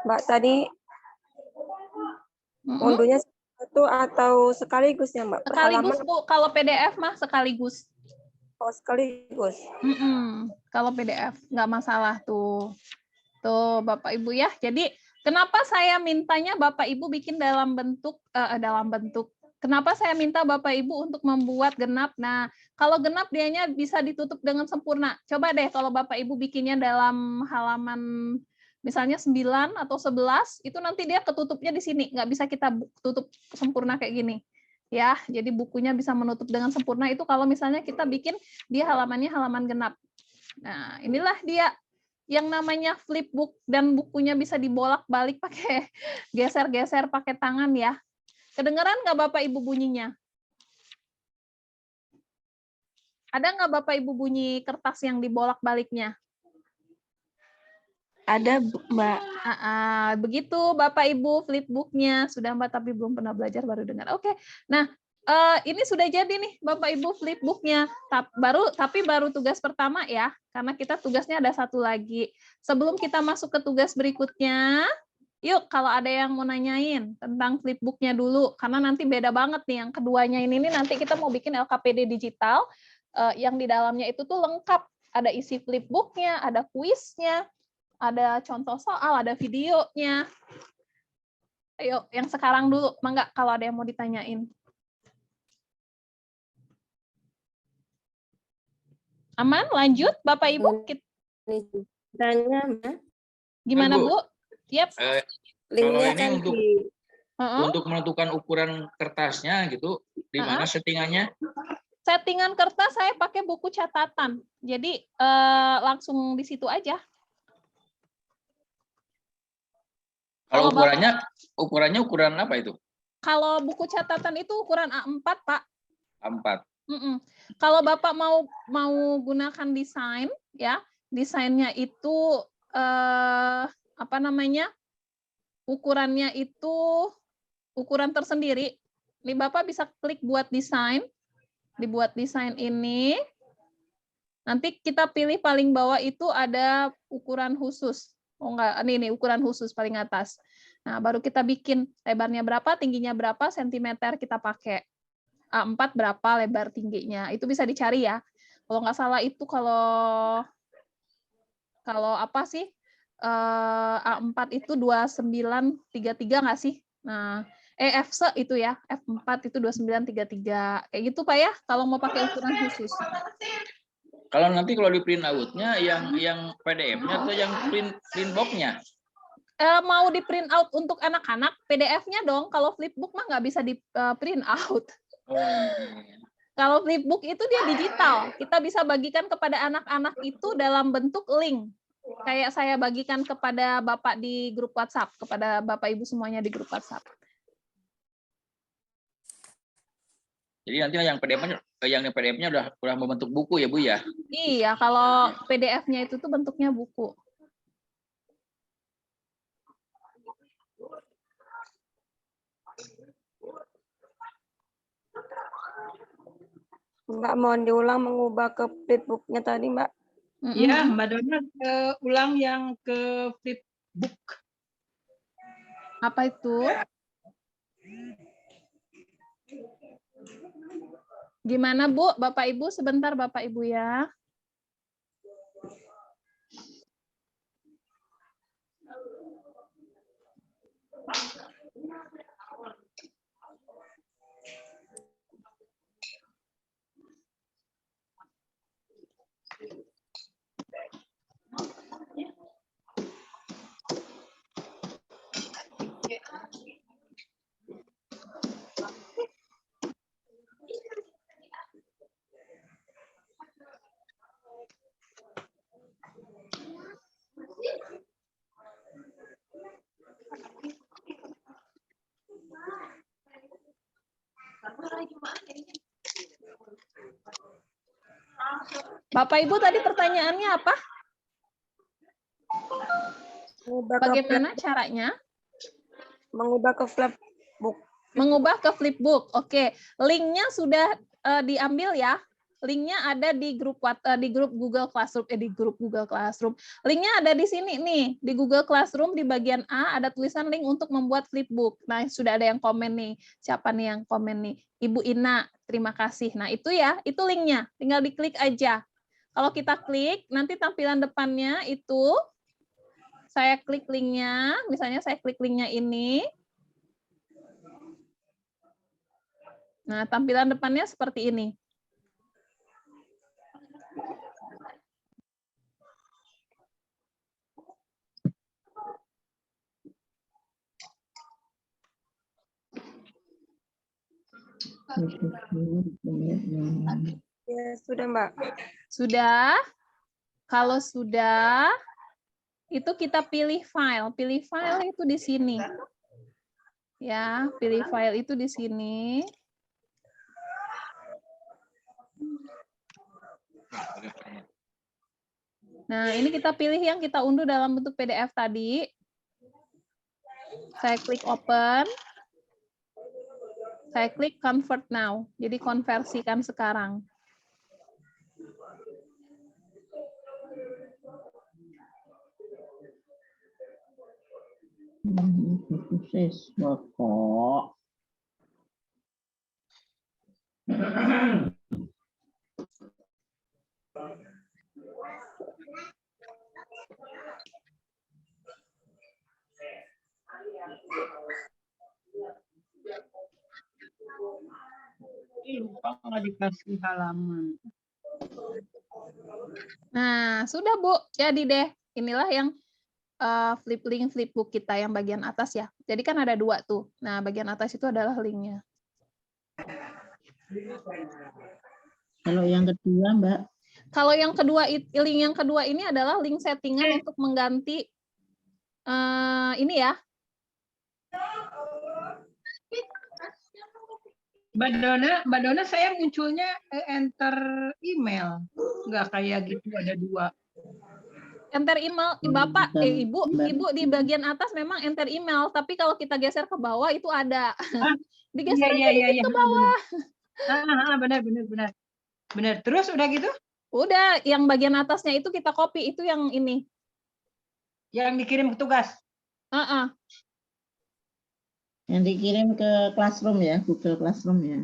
Mbak, tadi unduhnya satu atau sekaligus ya, Mbak? Sekaligus, Bu. Kalau PDF mah sekaligus. Oh, sekaligus. Kalau PDF nggak masalah tuh. Tuh, Bapak Ibu ya. Jadi, kenapa saya mintanya Bapak Ibu bikin dalam bentuk kenapa saya minta Bapak Ibu untuk membuat genap? Nah, kalau genap dianya bisa ditutup dengan sempurna. Coba deh kalau Bapak Ibu bikinnya dalam halaman misalnya 9 atau 11, itu nanti dia ketutupnya di sini. Nggak bisa kita tutup sempurna kayak gini. Ya, jadi bukunya bisa menutup dengan sempurna itu kalau misalnya kita bikin di halamannya halaman genap. Nah, inilah dia yang namanya flipbook dan bukunya bisa dibolak-balik pakai geser-geser pakai tangan ya. Kedengeran nggak Bapak Ibu bunyinya? Ada nggak Bapak Ibu bunyi kertas yang dibolak-baliknya? Ada, Mbak. Begitu Bapak Ibu flipbooknya. Sudah Mbak, tapi belum pernah belajar, baru dengar. Oke, nah ini sudah jadi nih Bapak Ibu flipbooknya. Tapi baru tugas pertama ya, karena kita tugasnya ada satu lagi. Sebelum kita masuk ke tugas berikutnya, Yuk, kalau ada yang mau nanyain tentang flipbooknya dulu, karena nanti beda banget nih yang keduanya ini nanti kita mau bikin LKPD digital, yang di dalamnya itu tuh lengkap. Ada isi flipbooknya, ada kuisnya, ada contoh soal, ada videonya. Ayo, yang sekarang dulu, mangga kalau ada yang mau ditanyain. Aman, lanjut Bapak Ibu. Ini tanya, Mbak. Gimana Bu, Bu? Yep. kalau Linknya ini kan untuk di untuk menentukan ukuran kertasnya gitu, di mana settingannya? Settingan kertas saya pakai buku catatan. Jadi langsung di situ aja. Kalau Kalau ukurannya ukuran apa itu? Kalau buku catatan itu ukuran A4, Pak. A4. Kalau Bapak mau gunakan desain, ya, desainnya itu apa namanya? Ukurannya itu ukuran tersendiri. Nih Bapak bisa klik buat desain, dibuat desain ini. Nanti kita pilih paling bawah itu ada ukuran khusus. Oh enggak, ini ukuran khusus paling atas. Nah, baru kita bikin lebarnya berapa, tingginya berapa, sentimeter kita pakai. A4 berapa lebar tingginya. Itu bisa dicari ya. Kalau nggak salah itu kalau apa sih? A4 itu 2933 nggak sih? Nah, F itu ya, F4 itu 2933. Kayak gitu Pak ya, kalau mau pakai ukuran khusus. Kalau nanti kalau di print out-nya yang PDF-nya atau yang print box-nya? Mau di print out untuk anak-anak, PDF-nya dong. Kalau flipbook mah nggak bisa di print out. Kalau flipbook itu dia digital. Kita bisa bagikan kepada anak-anak itu dalam bentuk link. Kayak saya bagikan kepada Bapak di grup WhatsApp, kepada Bapak Ibu semuanya di grup WhatsApp. Jadi nanti yang PDF-nya udah membentuk buku ya Bu ya? Iya, kalau PDF-nya itu tuh bentuknya buku. Mbak, mohon diulang mengubah ke flipbook-nya tadi, Mbak. Ya, Mbak Dona ulang yang ke flipbook. Apa itu? Gimana Bu, Bapak Ibu? Sebentar Bapak Ibu ya. Bapak Ibu tadi pertanyaannya apa? Bagaimana caranya? Mengubah ke flipbook. Mengubah ke flipbook. Oke, linknya sudah diambil ya. Linknya ada di grup Google Classroom. Linknya ada di sini nih, di Google Classroom di bagian A ada tulisan link untuk membuat flipbook. Nah, sudah ada yang komen nih. Siapa nih yang komen nih? Ibu Ina, terima kasih. Nah, itu ya, itu linknya. Tinggal diklik aja. Kalau kita klik, nanti tampilan depannya itu, saya klik linknya, misalnya saya klik linknya ini. Nah, tampilan depannya seperti ini. Ya, sudah, Mbak. Sudah? Kalau sudah, itu kita pilih file. Pilih file itu di sini. Ya, pilih file itu di sini. Nah, ini kita pilih yang kita unduh dalam bentuk PDF tadi. Saya klik open. Saya klik convert now. Jadi konversikan sekarang. Siswa kok. Lupa nggak dikasih halaman. Nah, sudah Bu, jadi deh. Inilah yang flip link flipbook kita yang bagian atas ya. Jadi kan ada 2 tuh. Nah, bagian atas itu adalah linknya. Kalau yang kedua, Mbak. Kalau yang kedua, link yang kedua ini adalah link settingan untuk mengganti ini ya. Mbak Dona, saya munculnya enter email, nggak kayak gitu ada 2. Enter email, Bapak, Ibu di bagian atas memang enter email, tapi kalau kita geser ke bawah itu ada. Digeser aja dikit ke bawah. Benar. Terus udah gitu? Udah, yang bagian atasnya itu kita copy, itu yang ini. Yang dikirim petugas. Yang dikirim ke Classroom ya, Google Classroom ya.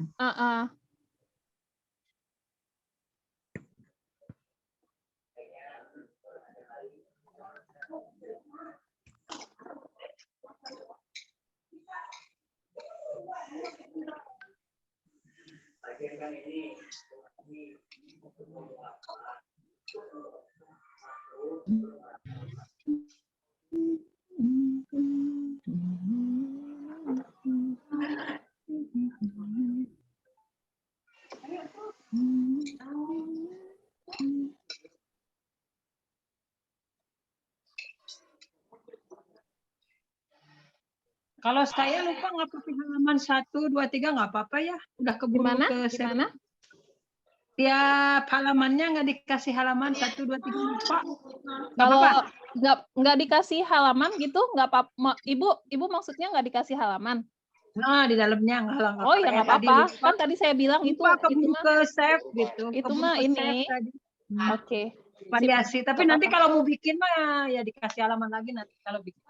Kalau saya lupa nggak pakai halaman 1, 2, 3 nggak apa-apa ya. Udah keburu ke Gimana? Tiap halamannya nggak dikasih halaman 1, 2, 3 lupa. Kalau nggak dikasih halaman gitu, nggak apa-apa. Ibu maksudnya nggak dikasih halaman? Nah, di dalamnya nggak. Oh ya nggak apa-apa. Kan tadi saya bilang itu mah ke save gitu. Itu mah ini. Oke. Variasi. Tapi nanti kalau mau bikin mah ya dikasih halaman lagi nanti kalau bikin.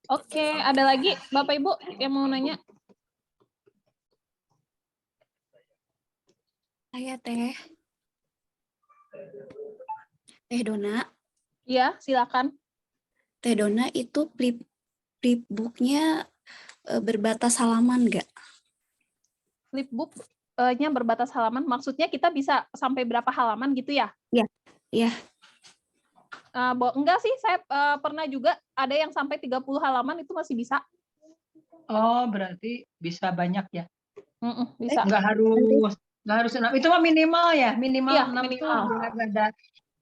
Oke, ada lagi Bapak Ibu yang mau nanya? Saya Teh Dona. Iya, silakan. Teh Dona itu flipbook-nya berbatas halaman nggak? Flipbook-nya berbatas halaman, maksudnya kita bisa sampai berapa halaman gitu ya? Iya. Enggak sih, saya pernah juga ada yang sampai 30 halaman itu masih bisa. Oh, berarti bisa banyak ya? Bisa. Nggak harus 6. Itu mah minimal ya, minimal Iya, 6 itu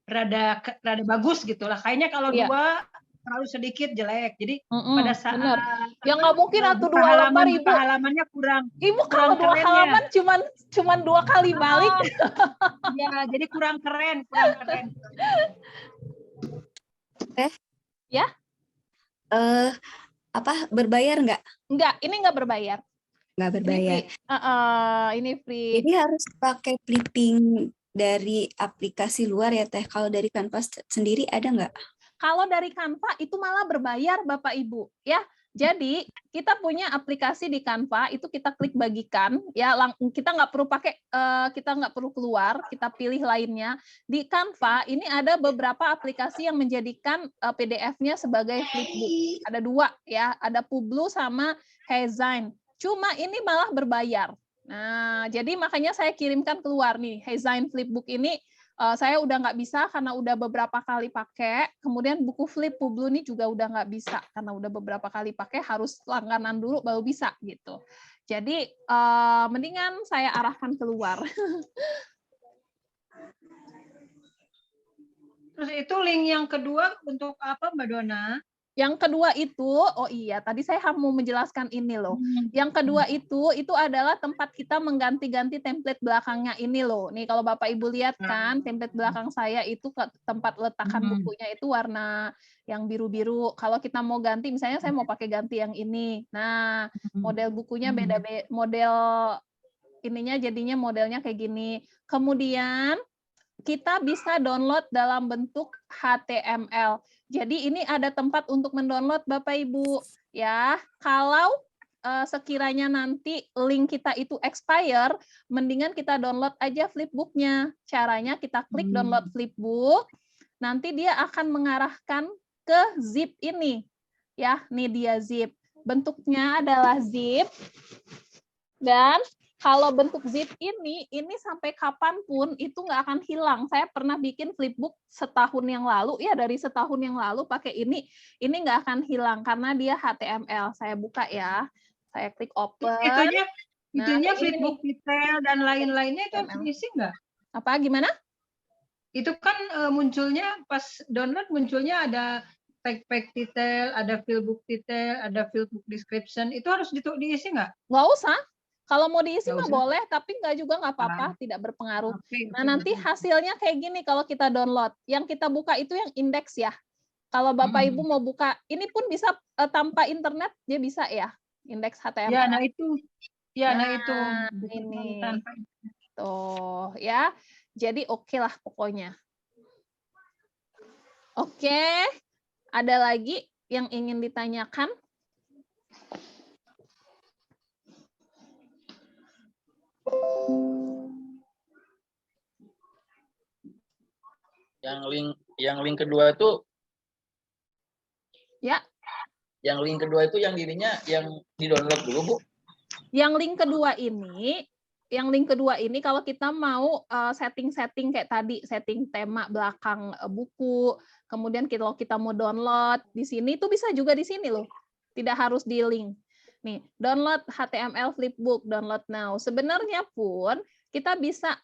rada bagus gitu lah. Kayaknya kalau 2 terlalu sedikit jelek. Jadi pada saat bener. Yang nggak mungkin atau 2 lembar Ibu. Halamannya kurang. Ibu kalau 2 halaman cuman 2 kali balik. Ya, jadi kurang keren. Ya? Berbayar nggak? Enggak, ini nggak berbayar. Nggak berbayar. Ini free. Jadi harus pakai flipping dari aplikasi luar ya Teh. Kalau dari Canva sendiri ada nggak? Kalau dari Canva itu malah berbayar Bapak Ibu ya. Jadi kita punya aplikasi di Canva, itu kita klik bagikan ya, kita nggak perlu keluar, kita pilih lainnya. Di Canva ini ada beberapa aplikasi yang menjadikan PDF-nya sebagai flipbook. Ada 2 ya, ada Publu sama Heyzine. Cuma ini malah berbayar. Nah, jadi makanya saya kirimkan keluar nih Heyzine flipbook ini. Saya udah nggak bisa karena udah beberapa kali pakai. Kemudian buku flip Publu ini juga udah nggak bisa karena udah beberapa kali pakai, harus langganan dulu baru bisa gitu. Jadi mendingan saya arahkan keluar. Terus itu link yang kedua untuk apa Mbak Dona? Yang kedua itu, oh iya, tadi saya mau menjelaskan ini loh. Yang kedua itu adalah tempat kita mengganti-ganti template belakangnya ini loh. Nih kalau Bapak Ibu lihat kan, template belakang saya itu tempat letakan bukunya itu warna yang biru-biru. Kalau kita mau ganti, misalnya saya mau pakai ganti yang ini. Nah, model bukunya beda, model ininya jadinya modelnya kayak gini. Kemudian kita bisa download dalam bentuk HTML. Jadi ini ada tempat untuk mendownload Bapak Ibu ya. Kalau sekiranya nanti link kita itu expire, mendingan kita download aja flipbooknya. Caranya kita klik download flipbook, nanti dia akan mengarahkan ke zip ini. Ya, ini dia zip. Bentuknya adalah zip. Dan kalau bentuk zip ini sampai kapanpun itu nggak akan hilang. Saya pernah bikin flipbook setahun yang lalu, ya dari setahun yang lalu pakai ini nggak akan hilang karena dia HTML. Saya buka ya, saya klik open. Itunya flipbook detail dan lain-lainnya itu harus diisi nggak? Apa gimana? Itu kan munculnya pas download munculnya ada tag detail, ada flipbook detail, ada flipbook description. Itu harus diisi nggak? Nggak usah. Kalau mau diisi mah boleh, tapi nggak apa-apa, tidak berpengaruh. Nah, nanti hasilnya kayak gini kalau kita download. Yang kita buka itu yang indeks ya. Kalau Bapak Ibu mau buka, ini pun bisa tanpa internet, dia bisa ya, indeks HTML. Ya, nah itu. Ya, nah itu. Ini. Tuh, ya. Jadi oke lah pokoknya. Oke. Ada lagi yang ingin ditanyakan? Yang link kedua itu ya. Yang link kedua itu yang dirinya yang di-download dulu, Bu. Yang link kedua ini kalau kita mau setting-setting kayak tadi, setting tema belakang buku, kemudian kalau kita mau download di sini itu bisa juga di sini loh. Tidak harus di link. Nih, download HTML flipbook, download now. Sebenarnya pun kita bisa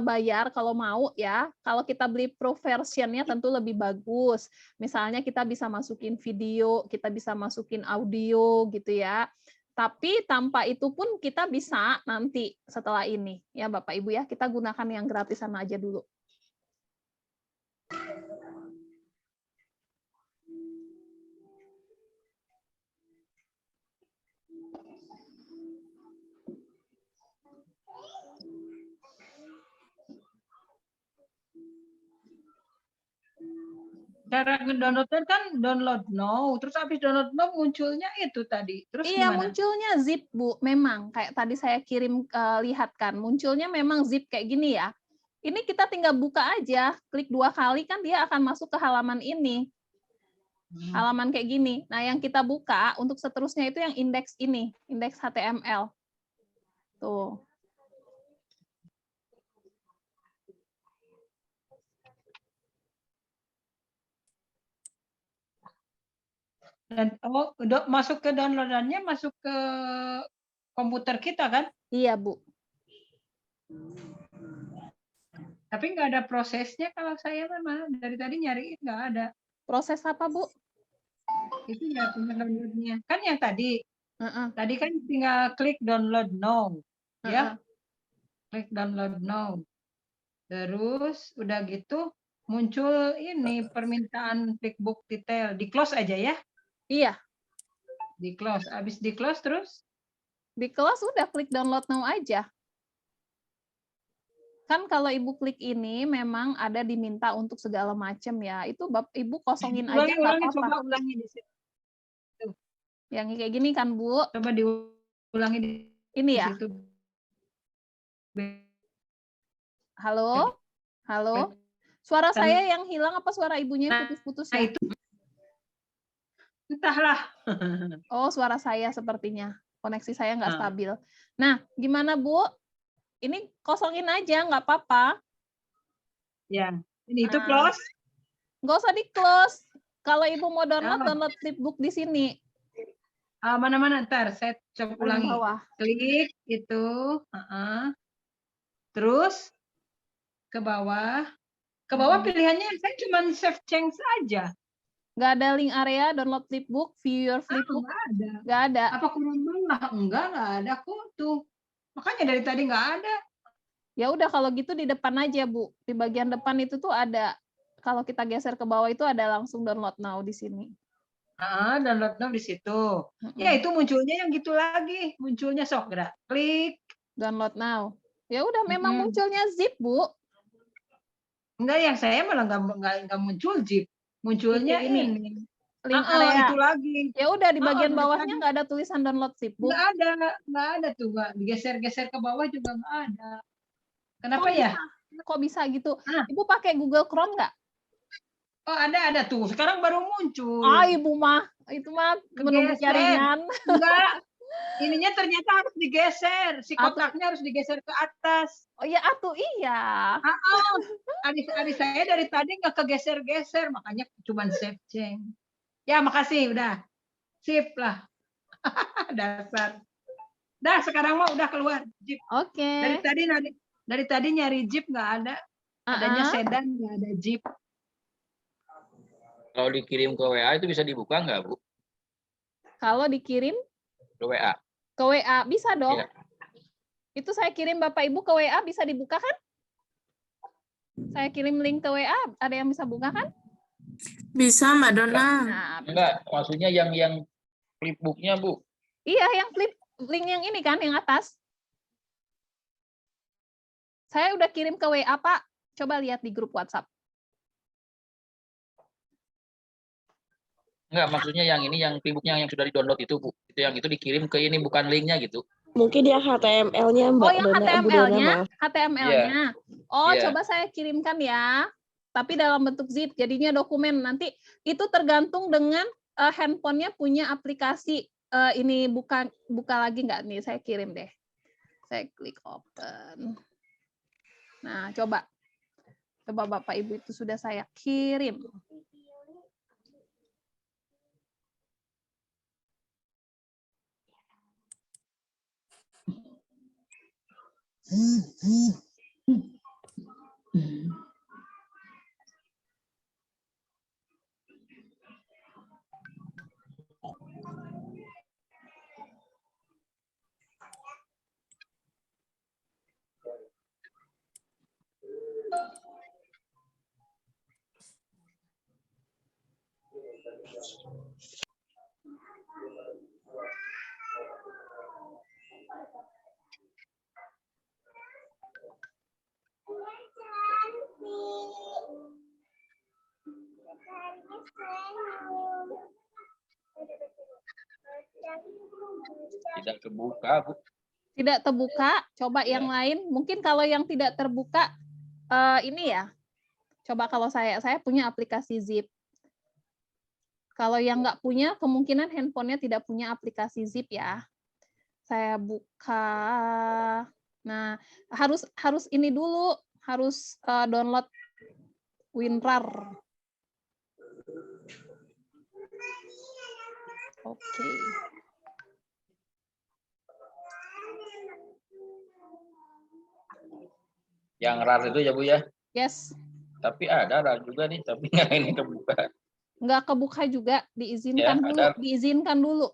bayar kalau mau ya. Kalau kita beli pro versionnya tentu lebih bagus. Misalnya kita bisa masukin video, kita bisa masukin audio gitu ya. Tapi tanpa itu pun kita bisa nanti setelah ini ya Bapak Ibu ya. Kita gunakan yang gratisan aja dulu. Cara ngedownloadnya kan download now, terus habis download now munculnya itu tadi. Terus iya, gimana? munculnya zip, Bu. Memang kayak tadi saya kirim lihat kan, munculnya memang zip kayak gini ya. Ini kita tinggal buka aja, klik 2 kali kan dia akan masuk ke halaman ini. Halaman kayak gini. Nah, yang kita buka untuk seterusnya itu yang indeks ini, indeks HTML. Tuh. Dan masuk ke downloadannya masuk ke komputer kita kan? Iya, Bu. Tapi nggak ada prosesnya kalau saya memang dari tadi nyariin nggak ada. Proses apa, Bu? Itu ya downloadnya. Kan yang tadi. Tadi kan tinggal klik download now. Ya. Klik download now. Terus udah gitu muncul ini permintaan flipbook detail. Di close aja ya? Iya. Di close. Habis di close terus? Di close udah klik download now aja. Kan kalau Ibu klik ini memang ada diminta untuk segala macam ya. Itu Ibu kosongin aja nggak apa-apa. Coba ulangi di situ. Yang kayak gini kan, Bu? Coba diulangi di ini ya. Situ. Halo? Halo? Suara saya yang hilang apa suara Ibunya putus-putus ya? Itu. Entahlah. Oh, suara saya sepertinya. Koneksi saya nggak stabil. Nah, gimana, Bu? Ini kosongin aja, nggak apa-apa. Ya, ini itu close. Nggak usah di-close. Kalau Ibu mau download, download flipbook di sini. Mana-mana, ntar saya coba ulangi. Klik itu. Terus ke bawah. Ke bawah pilihannya saya cuma save change aja. Nggak ada link area, download flipbook, view your flipbook. Nggak ada. Nggak ada. Apa kurang bawah? Nggak ada kok tuh. Makanya dari tadi nggak ada. Ya udah kalau gitu di depan aja, Bu. Di bagian depan itu tuh ada. Kalau kita geser ke bawah itu ada langsung download now di sini. Download now di situ. Ya itu munculnya yang gitu lagi. Munculnya sok gerak. Klik. Download now. Ya udah memang munculnya zip, Bu. Enggak, yang saya malah nggak muncul zip. Munculnya ini. ini. Link area. Itu lagi. Ya udah di bagian tulis bawahnya lagi. nggak ada tulisan download zipbook. Nggak ada tuh, Mbak. Digeser-geser ke bawah juga nggak ada. Kenapa ya? Kok bisa gitu? Ibu pakai Google Chrome nggak? Oh, ada tuh. Sekarang baru muncul. Ah, Ibu mah itu mah menunggu jaringan. Enggak. Ininya ternyata harus digeser. Si kotaknya harus digeser ke atas. Oh iya, atuh iya. Adik saya dari tadi nggak kegeser-geser, makanya cuma save change. Ya, makasih, udah. Sip lah. Dasar. Dah, sekarang mah udah keluar Jeep. Oke. Dari tadi nyari Jeep nggak ada. Adanya sedan, nggak ada Jeep. Kalau dikirim ke WA itu bisa dibuka nggak, Bu? Kalau dikirim Ke WA. ke WA bisa dong. Iya. Itu saya kirim Bapak Ibu ke WA, bisa dibuka kan? Saya kirim link ke WA, ada yang bisa buka kan? Bisa, Mbak Dona. Nah, Enggak, maksudnya yang flipbooknya, Bu. iya, yang flip link yang ini kan, yang atas. Saya udah kirim ke WA, Pak. Coba lihat di grup WhatsApp. Enggak, maksudnya yang ini, yang flipbooknya yang sudah di-download itu, Bu. Itu yang itu dikirim ke ini, bukan linknya gitu. Mungkin yang HTML-nya, Mbak. Oh, yang HTML-nya. Oh, Iya. coba saya kirimkan ya. Tapi dalam bentuk zip, jadinya dokumen. Nanti itu tergantung dengan handphonenya punya aplikasi. Ini buka lagi nggak nih? Saya kirim deh. Saya klik open. Nah, coba Bapak Ibu, itu sudah saya kirim. Tidak terbuka, Bu. Tidak terbuka, coba yang lain. Mungkin kalau yang tidak terbuka, ini ya. Coba kalau saya punya aplikasi Zip. Kalau yang nggak punya, kemungkinan handphonenya tidak punya aplikasi Zip ya. Saya buka. Nah, harus ini dulu, harus download WinRAR. Oke. Yang RAR itu ya, Bu ya? Yes. Tapi ada RAR juga nih, tapi nggak ini kebuka. Nggak kebuka juga, diizinkan Ya, dulu, ada. diizinkan dulu.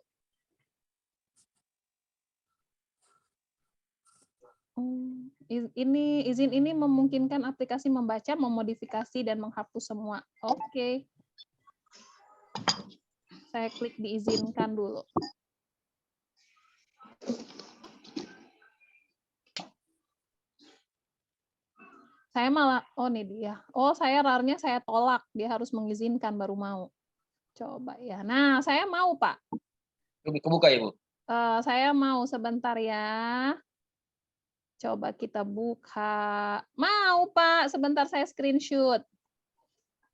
Izin ini memungkinkan aplikasi membaca, memodifikasi, dan menghapus semua. Oke. Saya klik diizinkan dulu. Saya malah, oh ini dia. Oh, saya RAR-nya saya tolak. Dia harus mengizinkan baru mau. Coba ya. Nah, saya mau, Pak. Kebuka ya, Bu? Saya mau sebentar ya. Coba kita buka. Mau, Pak. Sebentar saya screenshot.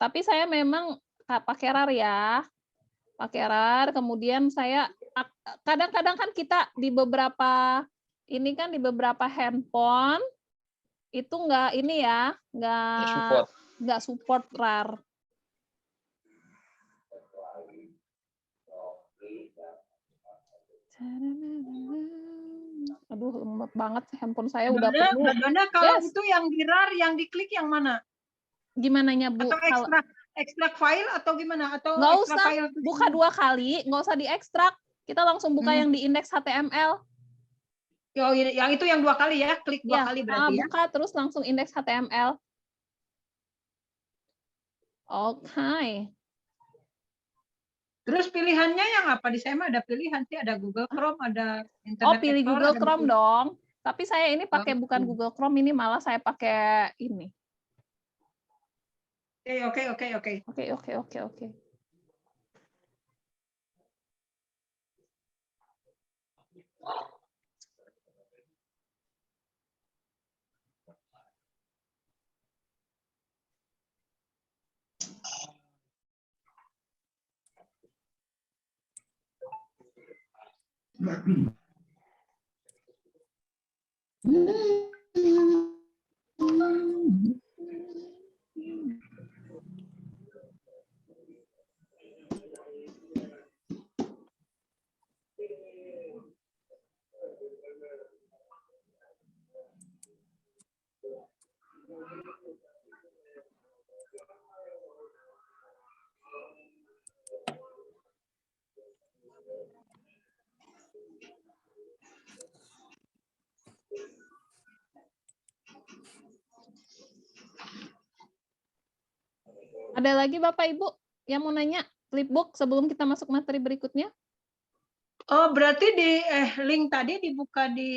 Tapi saya memang pakai RAR ya. Pakai RAR, kemudian saya kadang-kadang kan kita di beberapa handphone itu nggak ini ya, nggak support RAR. Aduh, lemot banget handphone saya udah penuh. Bagaimana kalau itu yang di RAR, yang diklik yang mana? Gimananya, Bu? Atau ekstrak file atau gimana? Atau nggak usah buka 2 kali, nggak usah diekstrak. Kita langsung buka yang di indeks HTML. Oh, yang itu yang 2 kali ya, klik 2 kali berarti ya. Buka terus langsung indeks HTML. Oke. Terus pilihannya yang apa? Di saya mah ada pilihan sih, ada Google Chrome, ada Internet Explorer. Pilih Google Chrome dong. Tapi saya ini pakai bukan Google Chrome, ini malah saya pakai ini. Oke. Ada lagi Bapak Ibu yang mau nanya flipbook sebelum kita masuk materi berikutnya? Oh, berarti di link tadi dibuka di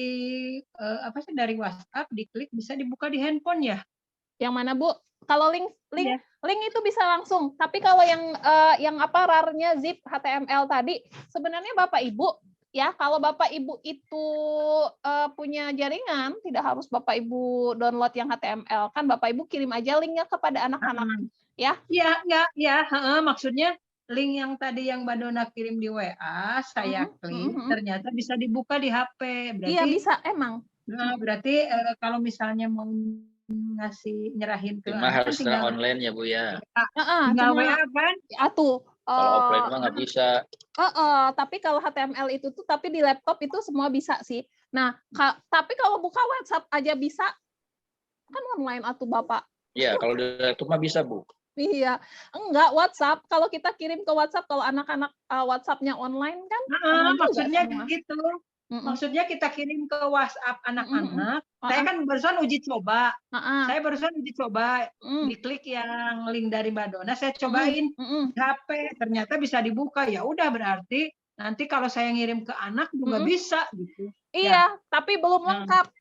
apa sih, dari WhatsApp, diklik bisa dibuka di handphone ya? Yang mana Bu? Kalau link Iya. link itu bisa langsung. Tapi kalau yang apa RAR-nya zip HTML tadi, sebenarnya Bapak Ibu ya, kalau Bapak Ibu itu punya jaringan, tidak harus Bapak Ibu download yang HTML. Kan Bapak Ibu kirim aja linknya kepada anak-anak ya. Iya, maksudnya link yang tadi yang Mbak Dona kirim di WA, saya klik, ternyata bisa dibuka di HP. Berarti, iya, bisa emang. Nah, berarti kalau misalnya mau nyerahin ke anak, harus tinggal online ya Bu ya. Tinggal WA kan? Atuh. Kalau offline mah nggak bisa. Tapi kalau HTML itu tuh, tapi di laptop itu semua bisa sih. Nah, tapi kalau buka WhatsApp aja bisa, kan online atuh Bapak. Iya, kalau di laptop mah bisa Bu. Iya, enggak WhatsApp. Kalau kita kirim ke WhatsApp, kalau anak-anak WhatsApp-nya online kan? Maksudnya gitu. Maksudnya kita kirim ke WhatsApp anak-anak. Saya kan barusan uji coba. Diklik yang link dari Mbak Dona, saya cobain di HP, ternyata bisa dibuka. Ya udah, berarti nanti kalau saya ngirim ke anak juga bisa gitu. Iya, tapi belum lengkap,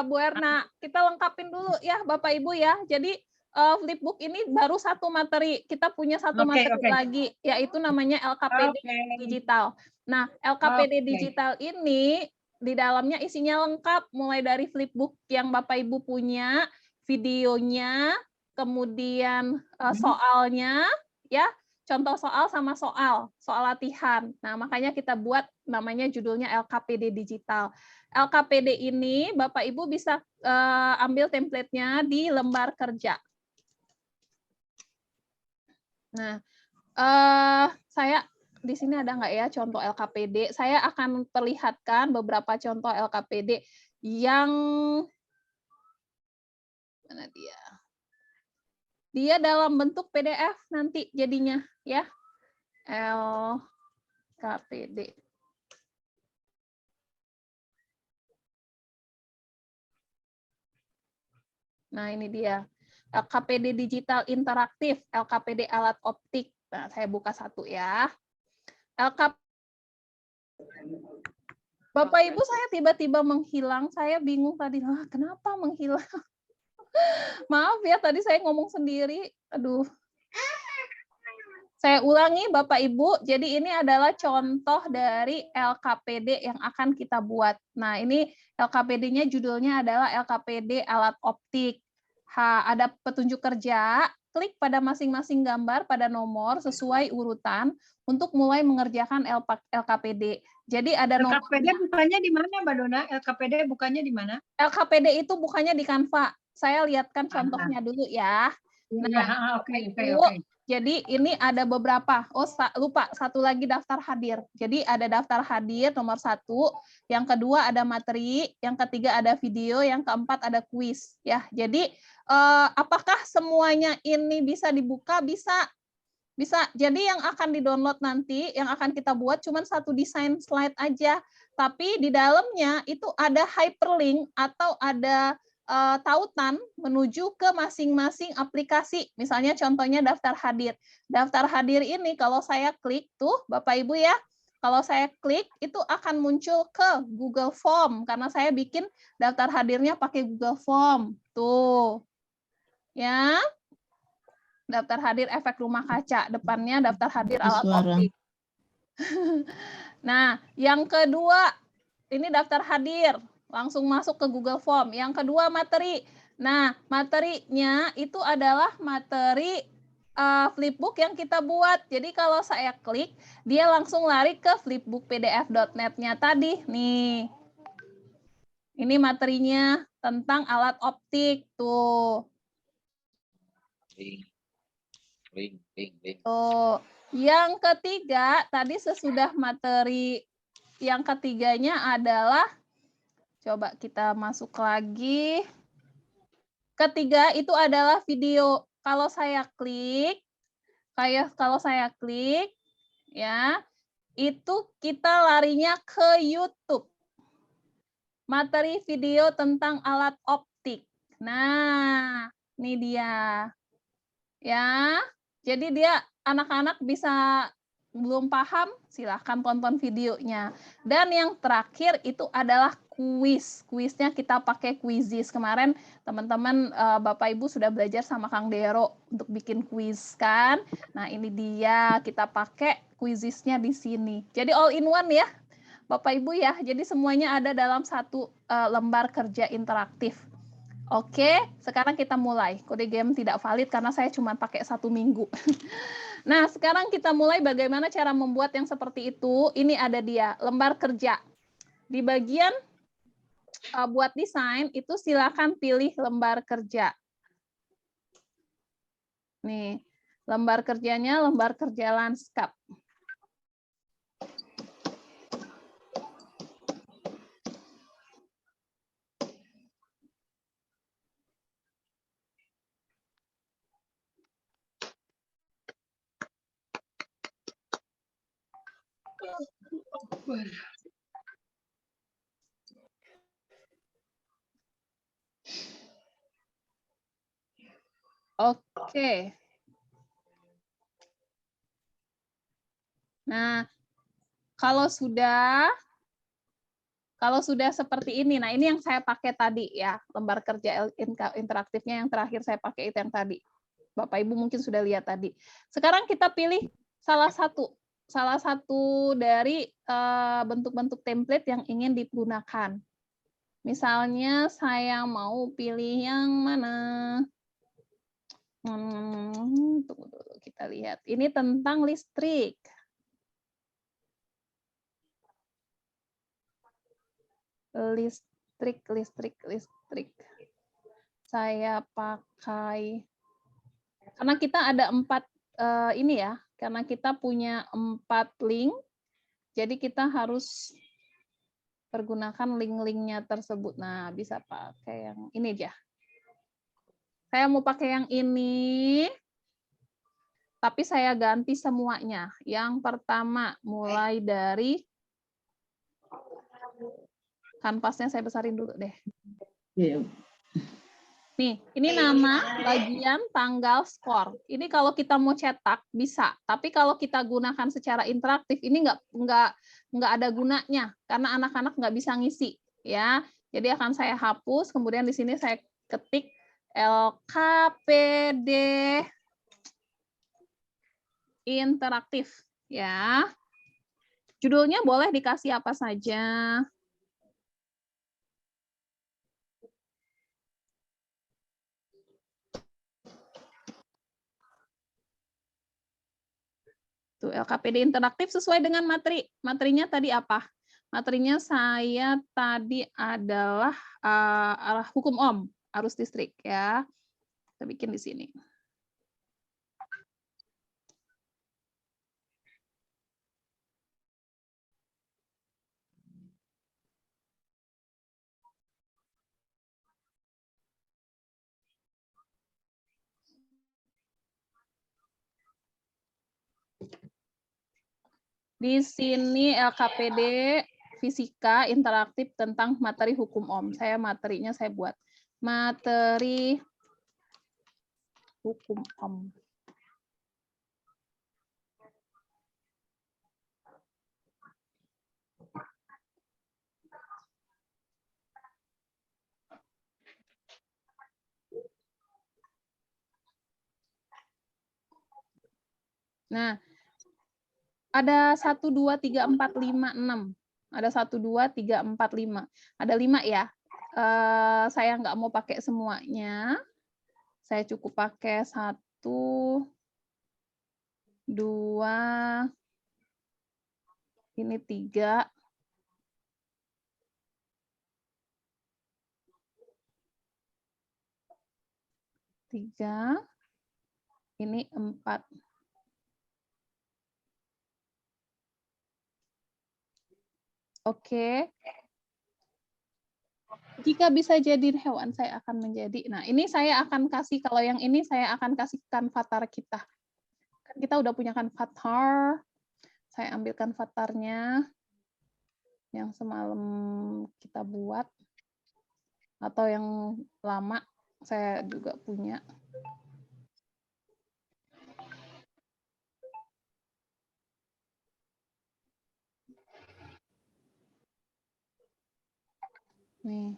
Bu Erna. Kita lengkapin dulu ya, Bapak Ibu ya. Jadi flipbook ini baru satu materi. Kita punya satu materi lagi, yaitu namanya LKPD digital. Nah, LKPD digital ini di dalamnya isinya lengkap, mulai dari flipbook yang Bapak Ibu punya, videonya, kemudian soalnya, ya, contoh soal sama soal latihan. Nah, makanya kita buat namanya judulnya LKPD digital. LKPD ini Bapak Ibu bisa ambil template-nya di lembar kerja. Nah, saya di sini ada nggak ya contoh LKPD? Saya akan perlihatkan beberapa contoh LKPD yang mana dia? Dia dalam bentuk PDF nanti jadinya ya. LKPD. Nah, ini dia. LKPD digital interaktif, LKPD alat optik. Nah, saya buka satu ya. Bapak Ibu, saya tiba-tiba menghilang. Saya bingung tadi, kenapa menghilang? Maaf ya, tadi saya ngomong sendiri. Aduh. Saya ulangi Bapak Ibu, jadi ini adalah contoh dari LKPD yang akan kita buat. Nah, ini LKPD-nya judulnya adalah LKPD alat optik. Ada petunjuk kerja, klik pada masing-masing gambar pada nomor sesuai urutan untuk mulai mengerjakan LKPD. Jadi ada nomor. LKPD bukannya di mana, Mbak Dona? LKPD bukannya di mana? LKPD itu bukannya di Canva. Saya lihatkan contohnya dulu ya. Nah, oke. Jadi ini ada beberapa. Oh, lupa, satu lagi daftar hadir. Jadi ada daftar hadir nomor 1, yang kedua ada materi, yang ketiga ada video, yang keempat ada kuis. Ya, jadi apakah semuanya ini bisa dibuka? Bisa. Jadi yang akan di-download nanti, yang akan kita buat cuma satu desain slide aja. Tapi di dalamnya itu ada hyperlink atau ada tautan menuju ke masing-masing aplikasi. Misalnya contohnya daftar hadir. Daftar hadir ini kalau saya klik tuh, Bapak Ibu ya, kalau saya klik itu akan muncul ke Google Form karena saya bikin daftar hadirnya pakai Google Form. Tuh. Ya. Daftar hadir efek rumah kaca, depannya daftar hadir alat Suara. optik. Nah, yang kedua, ini daftar hadir, langsung masuk ke Google Form. Yang kedua, materi. Nah, materinya itu adalah materi flipbook yang kita buat. Jadi kalau saya klik, dia langsung lari ke flipbookpdf.net-nya tadi. Nih, ini materinya tentang alat optik. Tuh. Tuh. Yang ketiga, tadi sesudah materi yang ketiganya adalah, coba kita masuk lagi. Ketiga itu adalah video. Kalau saya klik, ya, itu kita larinya ke YouTube. Materi video tentang alat optik. Nah, ini dia. Ya, jadi dia anak-anak bisa belum paham, silahkan tonton videonya. Dan yang terakhir itu adalah kuis. Kuisnya kita pakai Quizizz. Kemarin teman-teman Bapak Ibu sudah belajar sama Kang Dero untuk bikin kuis kan. Nah, ini dia kita pakai Quizizz-nya di sini. Jadi all in one ya, Bapak Ibu ya. Jadi semuanya ada dalam satu lembar kerja interaktif. Oke, sekarang kita mulai. Kode game tidak valid karena saya cuma pakai 1 minggu. Nah, sekarang kita mulai bagaimana cara membuat yang seperti itu. Ini ada dia, lembar kerja. Di bagian buat desain, itu silakan pilih lembar kerja. Nih, lembar kerjanya, lembar kerja lanskap. Oke. Nah, kalau sudah seperti ini, nah ini yang saya pakai tadi ya, lembar kerja interaktifnya yang terakhir saya pakai itu yang tadi. Bapak Ibu mungkin sudah lihat tadi. Sekarang kita pilih salah satu dari bentuk-bentuk template yang ingin digunakan. Misalnya saya mau pilih yang mana? Tunggu dulu kita lihat. Ini tentang listrik. Listrik. Saya pakai, karena kita ada 4 ini ya, karena kita punya 4 link, jadi kita harus pergunakan link-linknya tersebut. Nah, bisa pakai yang ini aja. Saya mau pakai yang ini, tapi saya ganti semuanya. Yang pertama, mulai dari kanvasnya saya besarin dulu deh. Nih, ini nama, bagian, tanggal, skor. Ini kalau kita mau cetak bisa, tapi kalau kita gunakan secara interaktif ini nggak ada gunanya karena anak-anak nggak bisa ngisi, ya. Jadi akan saya hapus, kemudian di sini saya ketik LKPD interaktif, ya. Judulnya boleh dikasih apa saja. Tuh, LKPD interaktif sesuai dengan materi. Materinya tadi apa? Materinya saya tadi adalah hukum Ohm, arus listrik ya. Kita bikin di sini. Di sini LKPD fisika interaktif tentang materi hukum Ohm. Materinya saya buat materi hukum Ohm. Nah, ada 1, 2, 3, 4, 5, 6. Ada 1, 2, 3, 4, 5. Ada 5 ya. Saya nggak mau pakai semuanya. Saya cukup pakai 1, 2, ini 3. Ini 4. Oke. Jika bisa jadi hewan, saya akan menjadi. Nah, ini saya akan kasih, kalau yang ini saya akan kasihkan avatar kita. Kan kita udah punya kan avatar. Saya ambilkan avatarnya yang semalam kita buat. Atau yang lama, saya juga punya. Nih.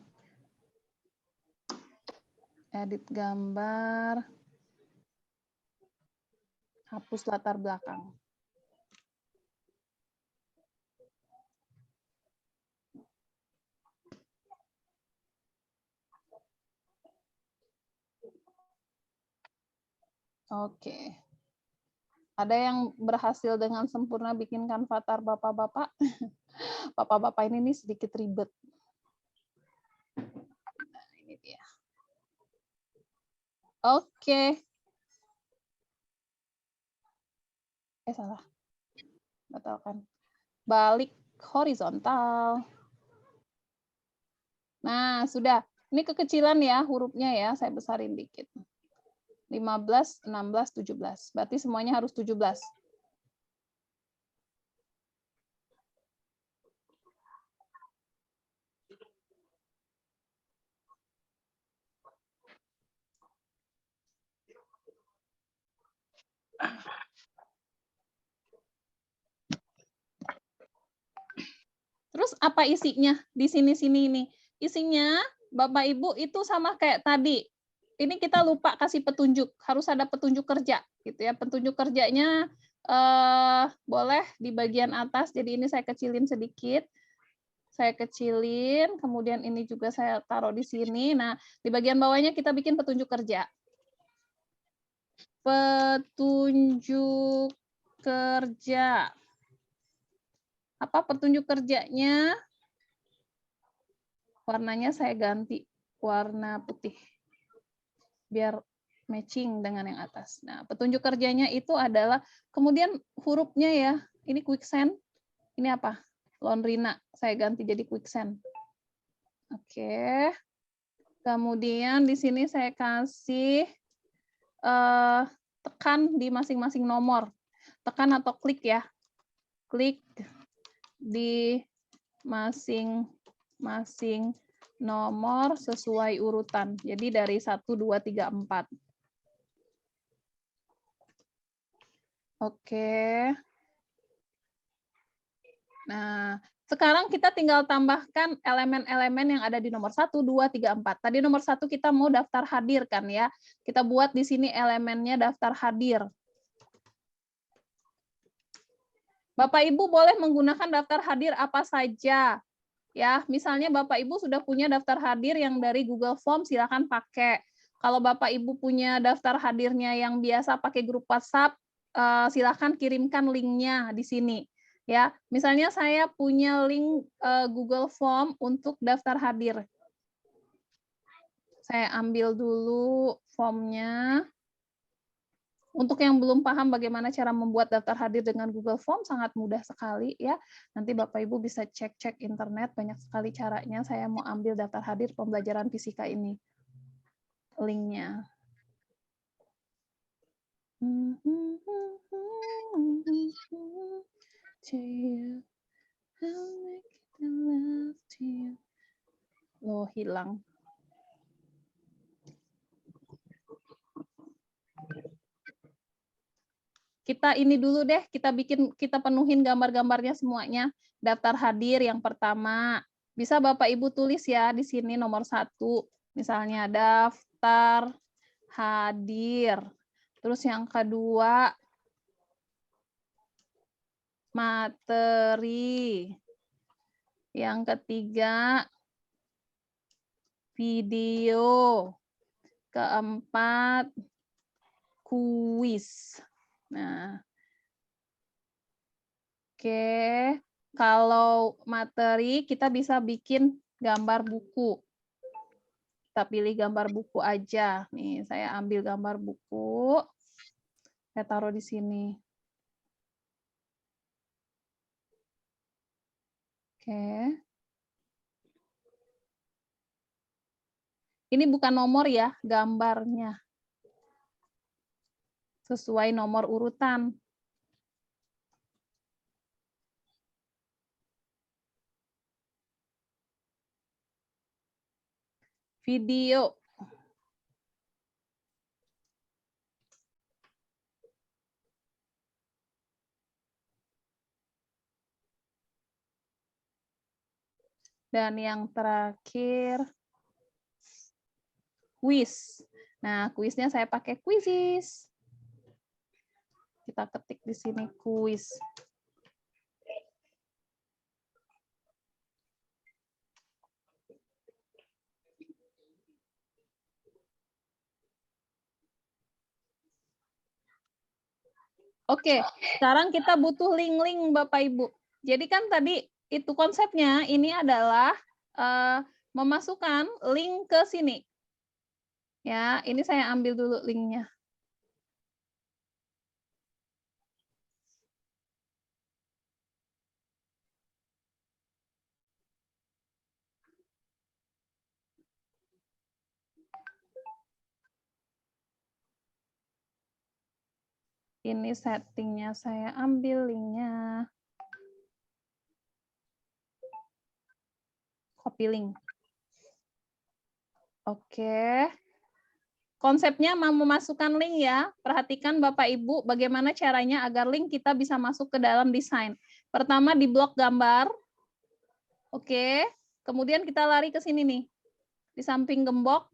Edit gambar. Hapus latar belakang. Oke. Ada yang berhasil dengan sempurna bikinkan avatar bapak-bapak? Bapak-bapak ini nih sedikit ribet. Nah, ini dia. Oke. Salah. Batalkan. Balik horizontal. Nah, sudah. Ini kekecilan ya hurufnya ya, saya besarin dikit. 15, 16, 17. Berarti semuanya harus 17. Terus apa isinya? Di sini-sini ini. Isinya Bapak Ibu itu sama kayak tadi. Ini kita lupa kasih petunjuk, harus ada petunjuk kerja gitu ya. Petunjuk kerjanya boleh di bagian atas. Jadi ini saya kecilin sedikit. Saya kecilin, kemudian ini juga saya taruh di sini. Nah, di bagian bawahnya kita bikin petunjuk kerja. Petunjuk kerja. Apa petunjuk kerjanya? Warnanya saya ganti warna putih. Biar matching dengan yang atas. Nah, petunjuk kerjanya itu adalah, kemudian hurufnya ya, ini quicksand, ini apa? Laundrina, saya ganti jadi quicksand. Oke. Kemudian di sini saya kasih tekan di masing-masing nomor. Tekan atau klik ya. Klik di masing-masing nomor sesuai urutan. Jadi dari 1, 2, 3, 4. Oke. Nah, sekarang kita tinggal tambahkan elemen-elemen yang ada di nomor 1, 2, 3, 4. Tadi nomor 1 kita mau daftar hadir kan ya. Kita buat di sini elemennya daftar hadir. Bapak Ibu boleh menggunakan daftar hadir apa saja. Ya, misalnya Bapak Ibu sudah punya daftar hadir yang dari Google Form, silakan pakai. Kalau Bapak Ibu punya daftar hadirnya yang biasa pakai grup WhatsApp, silakan kirimkan linknya di sini. Ya, misalnya saya punya link Google Form untuk daftar hadir. Saya ambil dulu formnya. Untuk yang belum paham bagaimana cara membuat daftar hadir dengan Google Form, sangat mudah sekali ya. Nanti Bapak Ibu bisa cek-cek internet, banyak sekali caranya. Saya mau ambil daftar hadir pembelajaran fisika ini. Linknya. Loh, hilang. Kita ini dulu deh, kita penuhin gambar-gambarnya semuanya. Daftar hadir yang pertama. Bisa Bapak Ibu tulis ya di sini nomor 1. Misalnya daftar hadir. Terus yang kedua, materi. Yang ketiga, video. Keempat, kuis. Nah, oke. Kalau materi, kita bisa bikin gambar buku. Kita pilih gambar buku aja. Nih, saya ambil gambar buku. Saya taruh di sini. Oke. Ini bukan nomor ya, gambarnya. Sesuai nomor urutan. Video. Dan yang terakhir, kuis. Nah, kuisnya saya pakai Quizizz. Kita ketik di sini kuis. Oke, sekarang kita butuh link-link Bapak Ibu. Jadi kan tadi itu konsepnya ini adalah memasukkan link ke sini. Ya, ini saya ambil dulu linknya. Ini settingnya, saya ambil linknya. Copy link. Oke. Konsepnya mau memasukkan link ya. Perhatikan Bapak Ibu bagaimana caranya agar link kita bisa masuk ke dalam desain. Pertama di blok gambar. Oke. Kemudian kita lari ke sini nih. Di samping gembok,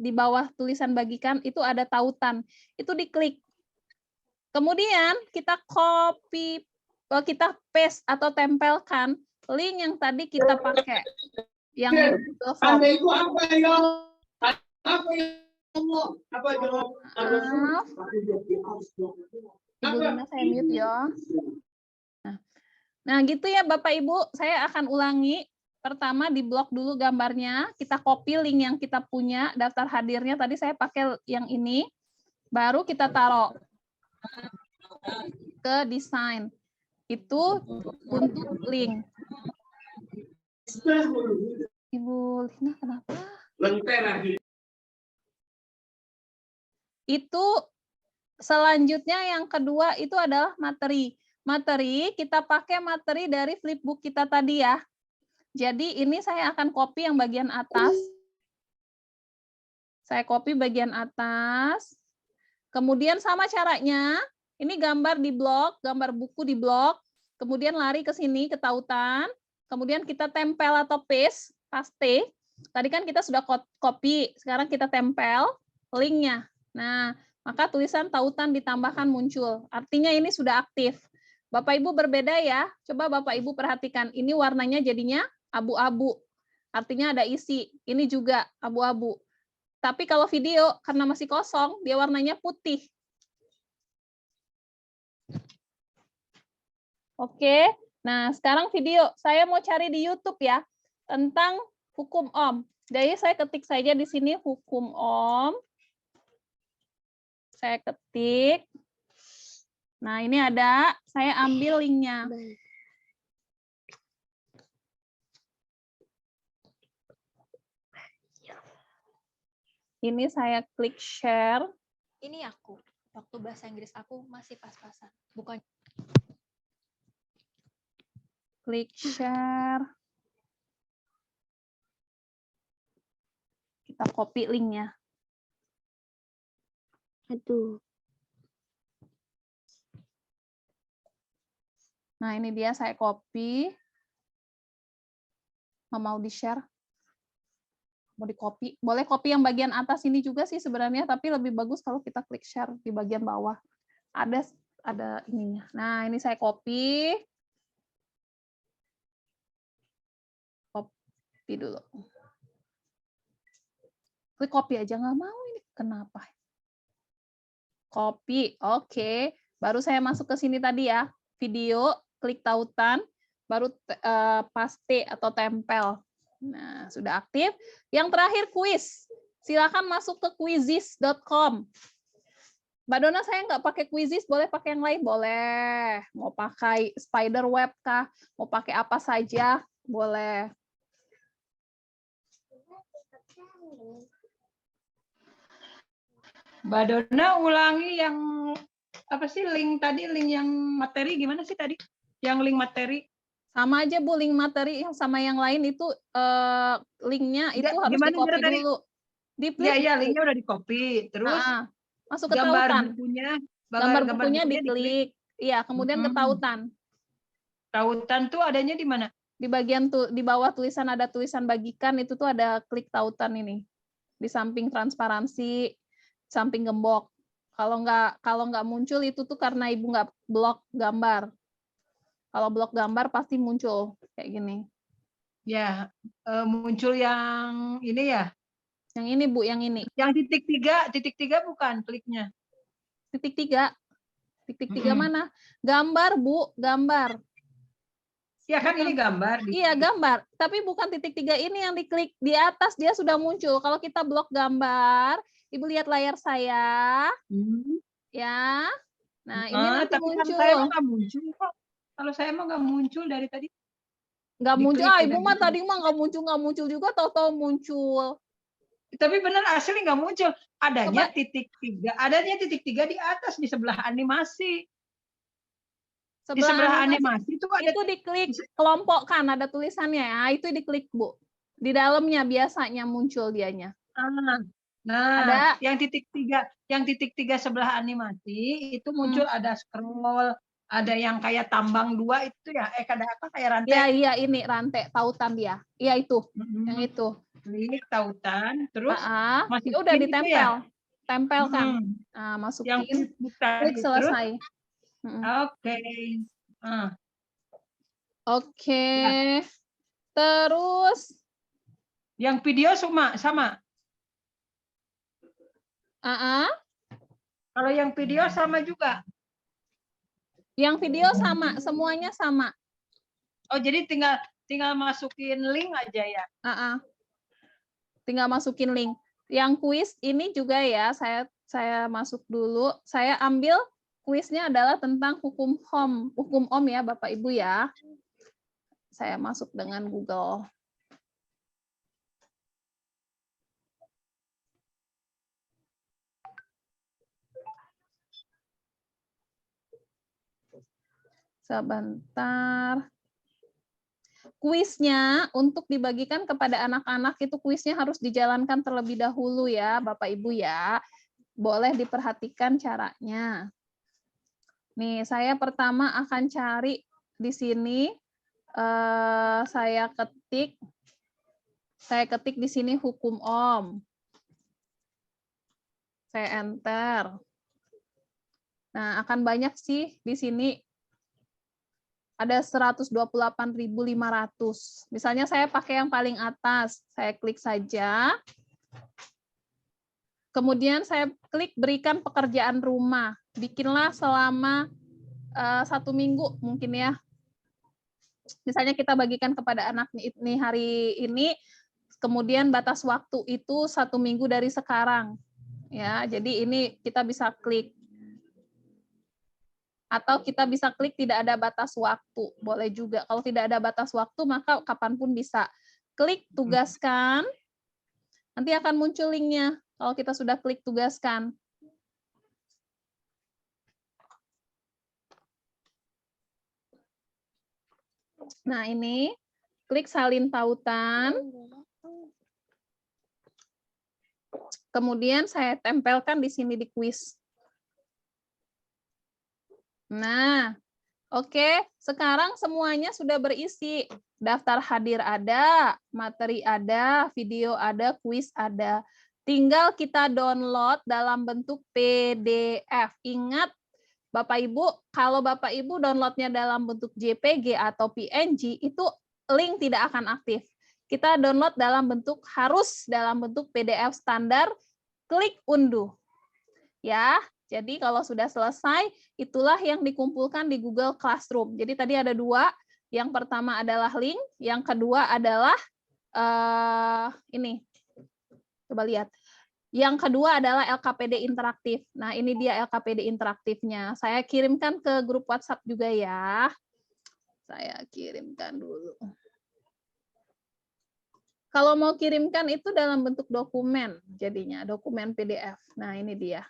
di bawah tulisan bagikan itu ada tautan. Itu diklik. Kemudian kita copy, kita paste atau tempelkan link yang tadi kita pakai. Yang Ibu Lina saya mute ya. Nah, gitu ya Bapak Ibu, saya akan ulangi. Pertama di blok dulu gambarnya, kita copy link yang kita punya, daftar hadirnya tadi saya pakai yang ini. Baru kita taruh ke desain. Itu untuk link. Ibu Lina kenapa? Itu selanjutnya yang kedua itu adalah materi. Materi kita pakai materi dari flipbook kita tadi ya. Jadi ini saya akan copy yang bagian atas. Saya copy bagian atas. Kemudian sama caranya, ini gambar di blok, gambar buku di blok, kemudian lari ke sini ke tautan, kemudian kita tempel atau paste. Tadi kan kita sudah copy, sekarang kita tempel linknya. Nah, maka tulisan tautan ditambahkan muncul. Artinya ini sudah aktif. Bapak Ibu berbeda ya. Coba Bapak Ibu perhatikan, ini warnanya jadinya abu-abu. Artinya ada isi. Ini juga abu-abu. Tapi kalau video, karena masih kosong, dia warnanya putih. Oke, nah sekarang video. Saya mau cari di YouTube ya, tentang hukum Ohm. Jadi saya ketik saja di sini hukum Ohm. Saya ketik. Nah ini ada, saya ambil linknya. Ini saya klik share. Ini aku. Waktu bahasa Inggris aku masih pas-pasan. Bukan. Klik share. Kita copy linknya. Aduh. Nah ini dia saya copy. Mau di-share. Mau di-copy. Boleh copy yang bagian atas ini juga sih sebenarnya, tapi lebih bagus kalau kita klik share di bagian bawah. ada ininya. Nah, ini saya copy. Copy dulu. Klik copy aja nggak mau ini. Kenapa? Copy. Oke. Baru saya masuk ke sini tadi ya. Video, klik tautan, baru paste atau tempel. Nah, sudah aktif. Yang terakhir kuis. Silakan masuk ke quizizz.com. Mbak Dona, saya nggak pakai Quizizz, boleh pakai yang lain? Boleh. Mau pakai Spiderweb kah? Mau pakai apa saja? Boleh. Mbak Dona ulangi yang apa sih link tadi, link yang materi gimana sih tadi? Yang link materi. Sama aja Bu, link materi yang sama yang lain itu linknya itu harus di-copy dulu. Iya, linknya udah di-copy. Terus masuk ke tautan. Gambar bukunya diklik. Iya, kemudian ke tautan. Tautan tuh adanya di mana? Di bagian di bawah tulisan ada tulisan bagikan, itu tuh ada klik tautan ini. Di samping transparansi, samping gembok. Kalau nggak muncul itu tuh karena Ibu nggak blok gambar. Kalau blok gambar pasti muncul kayak gini. Ya, muncul yang ini ya. Yang ini Bu, yang ini. Yang titik tiga bukan kliknya. Titik tiga mana? Gambar Bu, gambar. Ya kan ini gambar. Iya gambar, tapi bukan titik tiga ini yang diklik di atas dia sudah muncul. Kalau kita blok gambar, Ibu lihat layar saya, ya. Nah ini nanti tapi muncul. Kan saya mah nggak muncul kok. Kalau saya mah nggak muncul dari tadi. Nggak muncul, Ibu mah tadi mah nggak muncul juga, tahu-tahu muncul. Tapi benar asli nggak muncul. Adanya titik tiga di atas di sebelah animasi. Di sebelah animasi itu ada. Itu diklik kelompokkan, ada tulisannya ya. Itu diklik Bu. Di dalamnya biasanya muncul dianya. Nah, ada yang titik tiga sebelah animasi itu muncul ada scroll, ada yang kayak tambang 2 itu ya. Ada apa kayak rantai? Iya ini rantai tautan dia. Iya itu. Yang itu. Klik tautan, terus ya udah ditempel. Ya? Tempelkan. Nah, masukin. Yang klik selesai. Oke. Oke. Terus yang video sama. Kalau yang video sama juga. Yang video sama, semuanya sama. Oh, jadi tinggal masukin link aja ya. Tinggal masukin link. Yang kuis ini juga ya, saya masuk dulu. Saya ambil kuisnya adalah tentang hukum Om ya, Bapak Ibu ya. Saya masuk dengan Google. Sebentar. Kuisnya untuk dibagikan kepada anak-anak itu kuisnya harus dijalankan terlebih dahulu ya, Bapak Ibu ya. Boleh diperhatikan caranya. Nih, saya pertama akan cari di sini. Saya ketik di sini hukum Om. Saya enter. Nah, akan banyak sih di sini. Ada 128.500. Misalnya saya pakai yang paling atas. Saya klik saja. Kemudian saya klik berikan pekerjaan rumah. Bikinlah selama 1 minggu mungkin ya. Misalnya kita bagikan kepada anak ini hari ini, kemudian batas waktu itu 1 minggu dari sekarang. Ya, jadi ini kita bisa klik. Atau kita bisa klik tidak ada batas waktu. Boleh juga. Kalau tidak ada batas waktu, maka kapanpun bisa. Klik tugaskan. Nanti akan muncul linknya. Kalau kita sudah klik tugaskan. Nah, ini klik salin tautan. Kemudian saya tempelkan di sini di kuis. Nah, oke. Sekarang semuanya sudah berisi. Daftar hadir ada, materi ada, video ada, kuis ada. Tinggal kita download dalam bentuk PDF. Ingat, Bapak Ibu, kalau Bapak Ibu downloadnya dalam bentuk JPG atau PNG, itu link tidak akan aktif. Kita download harus dalam bentuk PDF standar, klik unduh. Ya, jadi kalau sudah selesai, itulah yang dikumpulkan di Google Classroom. Jadi tadi ada 2, yang pertama adalah link, yang kedua adalah ini. Coba lihat. Yang kedua adalah LKPD interaktif. Nah, ini dia LKPD interaktifnya. Saya kirimkan ke grup WhatsApp juga ya. Saya kirimkan dulu. Kalau mau kirimkan itu dalam bentuk dokumen, jadinya dokumen PDF. Nah, ini dia.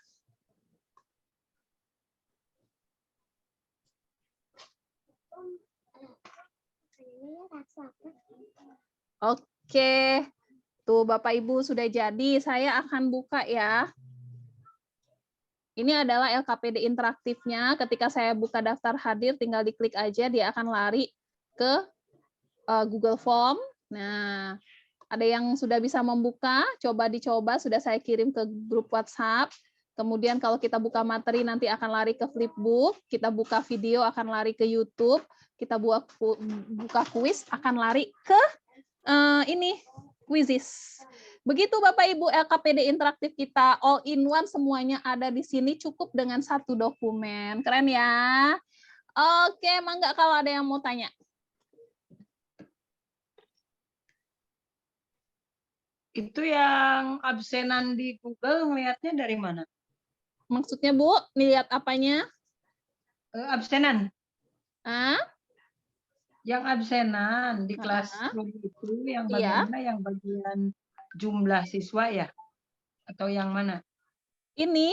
Oke. Tuh, Bapak Ibu sudah jadi. Saya akan buka ya. Ini adalah LKPD interaktifnya. Ketika saya buka daftar hadir, tinggal diklik aja, dia akan lari ke Google Form. Nah, ada yang sudah bisa membuka, coba dicoba, sudah saya kirim ke grup WhatsApp. Kemudian kalau kita buka materi nanti akan lari ke Flipbook, kita buka video akan lari ke YouTube, kita buka kuis akan lari ke ini, Quizizz. Begitu Bapak Ibu LKPD interaktif kita all in one, semuanya ada di sini, cukup dengan 1 dokumen. Keren ya? Oke, mangga kalau ada yang mau tanya. Itu yang absenan di Google ngelihatnya dari mana? Maksudnya Bu, lihat apanya? Absenan. Ah? Yang absenan di Classroom itu yang bagian mana? Yang bagian jumlah siswa ya? Atau yang mana? Ini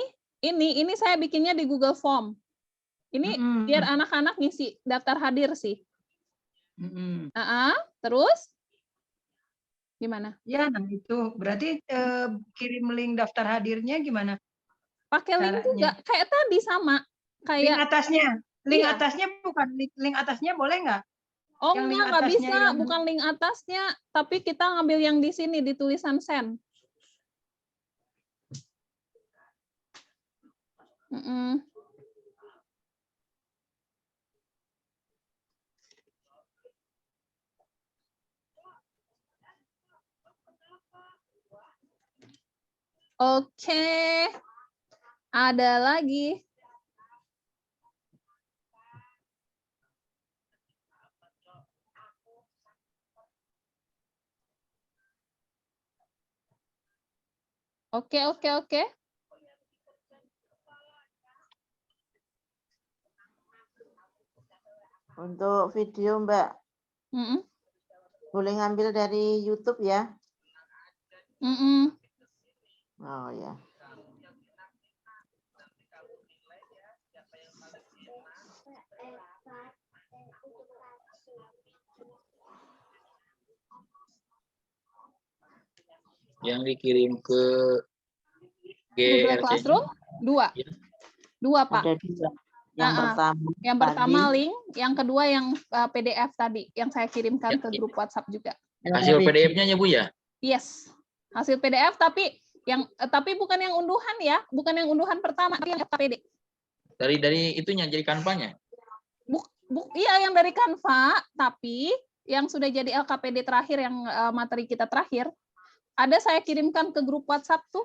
saya bikinnya di Google Form. Ini biar anak-anak ngisi daftar hadir sih. Terus gimana? Ya, nah itu berarti kirim link daftar hadirnya gimana? Pakai link juga, kayak tadi sama. Kayak link atasnya. Link atasnya bukan link atasnya boleh nggak? Oh enggak, nggak bisa, bukan link atasnya, tapi kita ngambil yang di sini, di tulisan send. Oke, ada lagi. Oke. Untuk video Mbak, boleh ngambil dari YouTube ya? Oh ya. Yang dikirim ke Google Classroom 2. 2 Pak. Ada 2. Yang pertama link, yang kedua yang PDF tadi yang saya kirimkan ke grup WhatsApp juga. Hasil PDF-nya ya Bu ya? Yes. Hasil PDF tapi bukan yang unduhan ya, bukan yang unduhan pertama, tapi yang LKPD. Dari itunya jadi Canva-nya? Iya, yang dari Canva, tapi yang sudah jadi LKPD terakhir, yang materi kita terakhir, ada saya kirimkan ke grup WhatsApp tuh.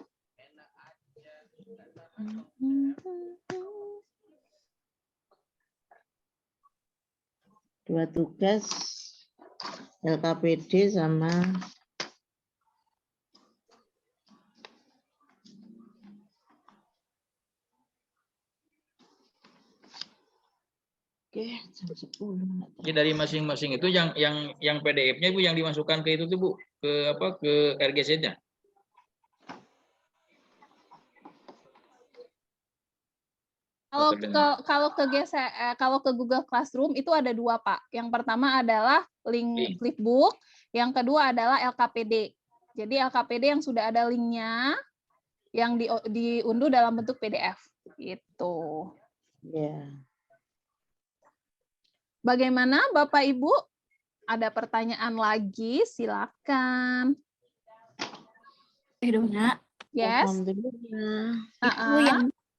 Dua tugas LKPD sama jam 10. Jadi dari masing-masing itu yang PDF-nya Bu yang dimasukkan ke itu tuh Bu, ke RGZ-nya. Kalau ke Google Classroom itu ada 2 Pak. Yang pertama adalah link Flipbook, yang kedua adalah LKPD. Jadi LKPD yang sudah ada linknya, yang diunduh dalam bentuk PDF. Gitu. Yeah. Bagaimana Bapak Ibu? Ada pertanyaan lagi? Silakan. Dona. Yes. Itu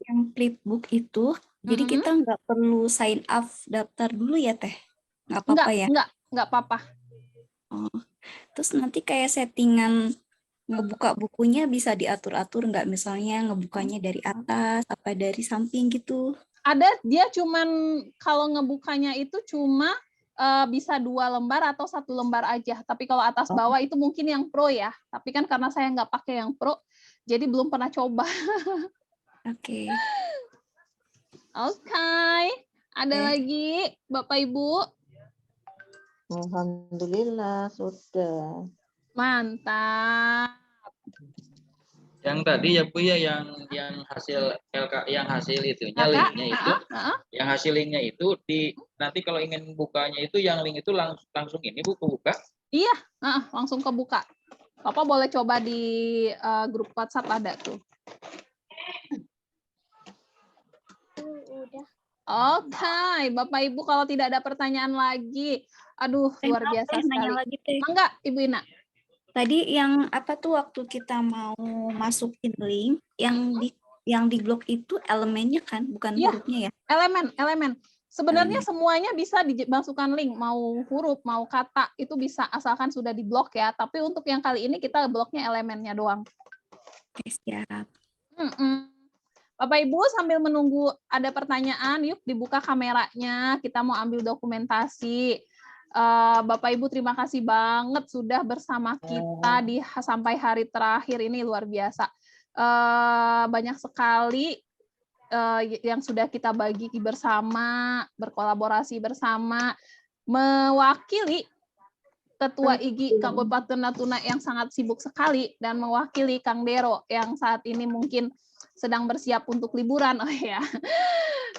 yang Flipbook itu Jadi kita nggak perlu sign up daftar dulu ya Teh? Nggak apa-apa ya? Nggak apa-apa. Oh. Terus nanti kayak settingan ngebuka bukunya bisa diatur-atur nggak? Misalnya ngebukanya dari atas, apa dari samping gitu? Ada, dia cuman kalau ngebukanya itu cuma bisa 2 lembar atau 1 lembar aja. Tapi kalau atas bawah itu mungkin yang pro ya. Tapi kan karena saya nggak pakai yang pro, jadi belum pernah coba. Oke. Oke. Ada lagi Bapak Ibu? Alhamdulillah sudah. Mantap. Yang tadi ya Bu ya, yang hasil yang hasil itunya linknya itu, yang hasil linknya itu nanti kalau ingin bukanya itu yang link itu langsung ini Bu kebuka. Iya, langsung kebuka. Bapak boleh coba di grup WhatsApp ada tuh. Oke, Bapak Ibu kalau tidak ada pertanyaan lagi, aduh luar biasa sekali. Enggak, Ibu Ina. Tadi yang apa tuh waktu kita mau masukin link yang di blog itu elemennya kan, bukan hurufnya ya? Elemen. Sebenarnya semuanya bisa dimasukkan link, mau huruf, mau kata, itu bisa asalkan sudah di blok ya. Tapi untuk yang kali ini kita bloknya elemennya doang. Oke, siap. Bapak Ibu sambil menunggu ada pertanyaan, yuk dibuka kameranya, kita mau ambil dokumentasi. Bapak Ibu terima kasih banget sudah bersama kita sampai hari terakhir ini, luar biasa. Banyak sekali yang sudah kita bagi bersama, berkolaborasi bersama, mewakili Ketua IGI Kabupaten Natuna yang sangat sibuk sekali, dan mewakili Kang Dero yang saat ini mungkin sedang bersiap untuk liburan. Oh ya,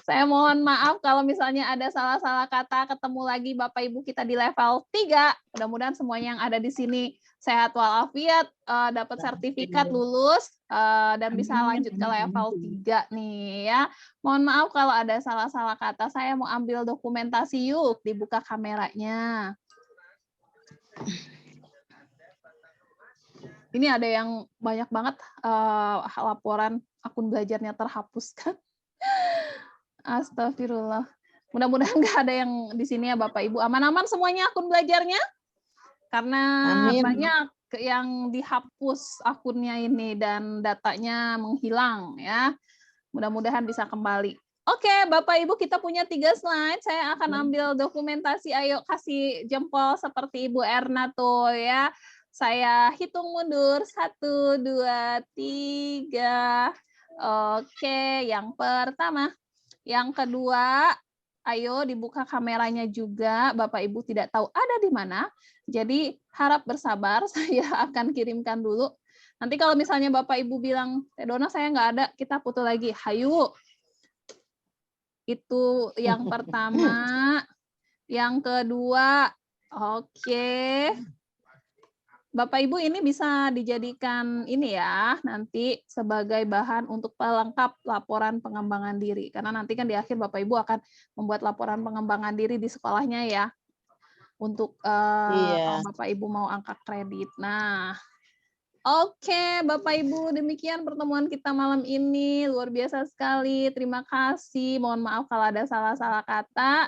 saya mohon maaf kalau misalnya ada salah-salah kata. Ketemu lagi Bapak Ibu kita di level 3. Mudah-mudahan semuanya yang ada di sini sehat walafiat, dapat sertifikat lulus, dan bisa lanjut ke level 3 nih ya. Mohon maaf kalau ada salah-salah kata. Saya mau ambil dokumentasi, yuk dibuka kameranya. Ini ada yang banyak banget laporan akun belajarnya terhapuskan. Astagfirullah. Mudah-mudahan nggak ada yang di sini ya Bapak Ibu. Aman-aman semuanya akun belajarnya? Karena banyak yang dihapus akunnya ini dan datanya menghilang ya. Mudah-mudahan bisa kembali. Oke, Bapak Ibu kita punya 3 slide. Saya akan ambil dokumentasi. Ayo kasih jempol seperti Ibu Erna tuh ya. Saya hitung mundur. 1, 2, 3. Oke, yang pertama. Yang kedua, ayo dibuka kameranya juga. Bapak Ibu tidak tahu ada di mana. Jadi harap bersabar, saya akan kirimkan dulu. Nanti kalau misalnya Bapak Ibu bilang, Teh Dona saya nggak ada, kita foto lagi. Hayu. Itu yang pertama. Yang kedua, oke. Bapak Ibu ini bisa dijadikan ini ya, nanti sebagai bahan untuk pelengkap laporan pengembangan diri. Karena nanti kan di akhir Bapak Ibu akan membuat laporan pengembangan diri di sekolahnya ya. Untuk kalau Bapak Ibu mau angkat kredit. Nah, oke, Bapak Ibu, demikian pertemuan kita malam ini. Luar biasa sekali. Terima kasih. Mohon maaf kalau ada salah-salah kata.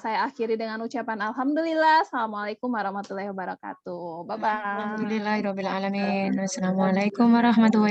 Saya akhiri dengan ucapan alhamdulillah. Assalamualaikum warahmatullahi wabarakatuh. Bye-bye. Alhamdulillahirabbil alamin. Wassalamualaikum warahmatullahi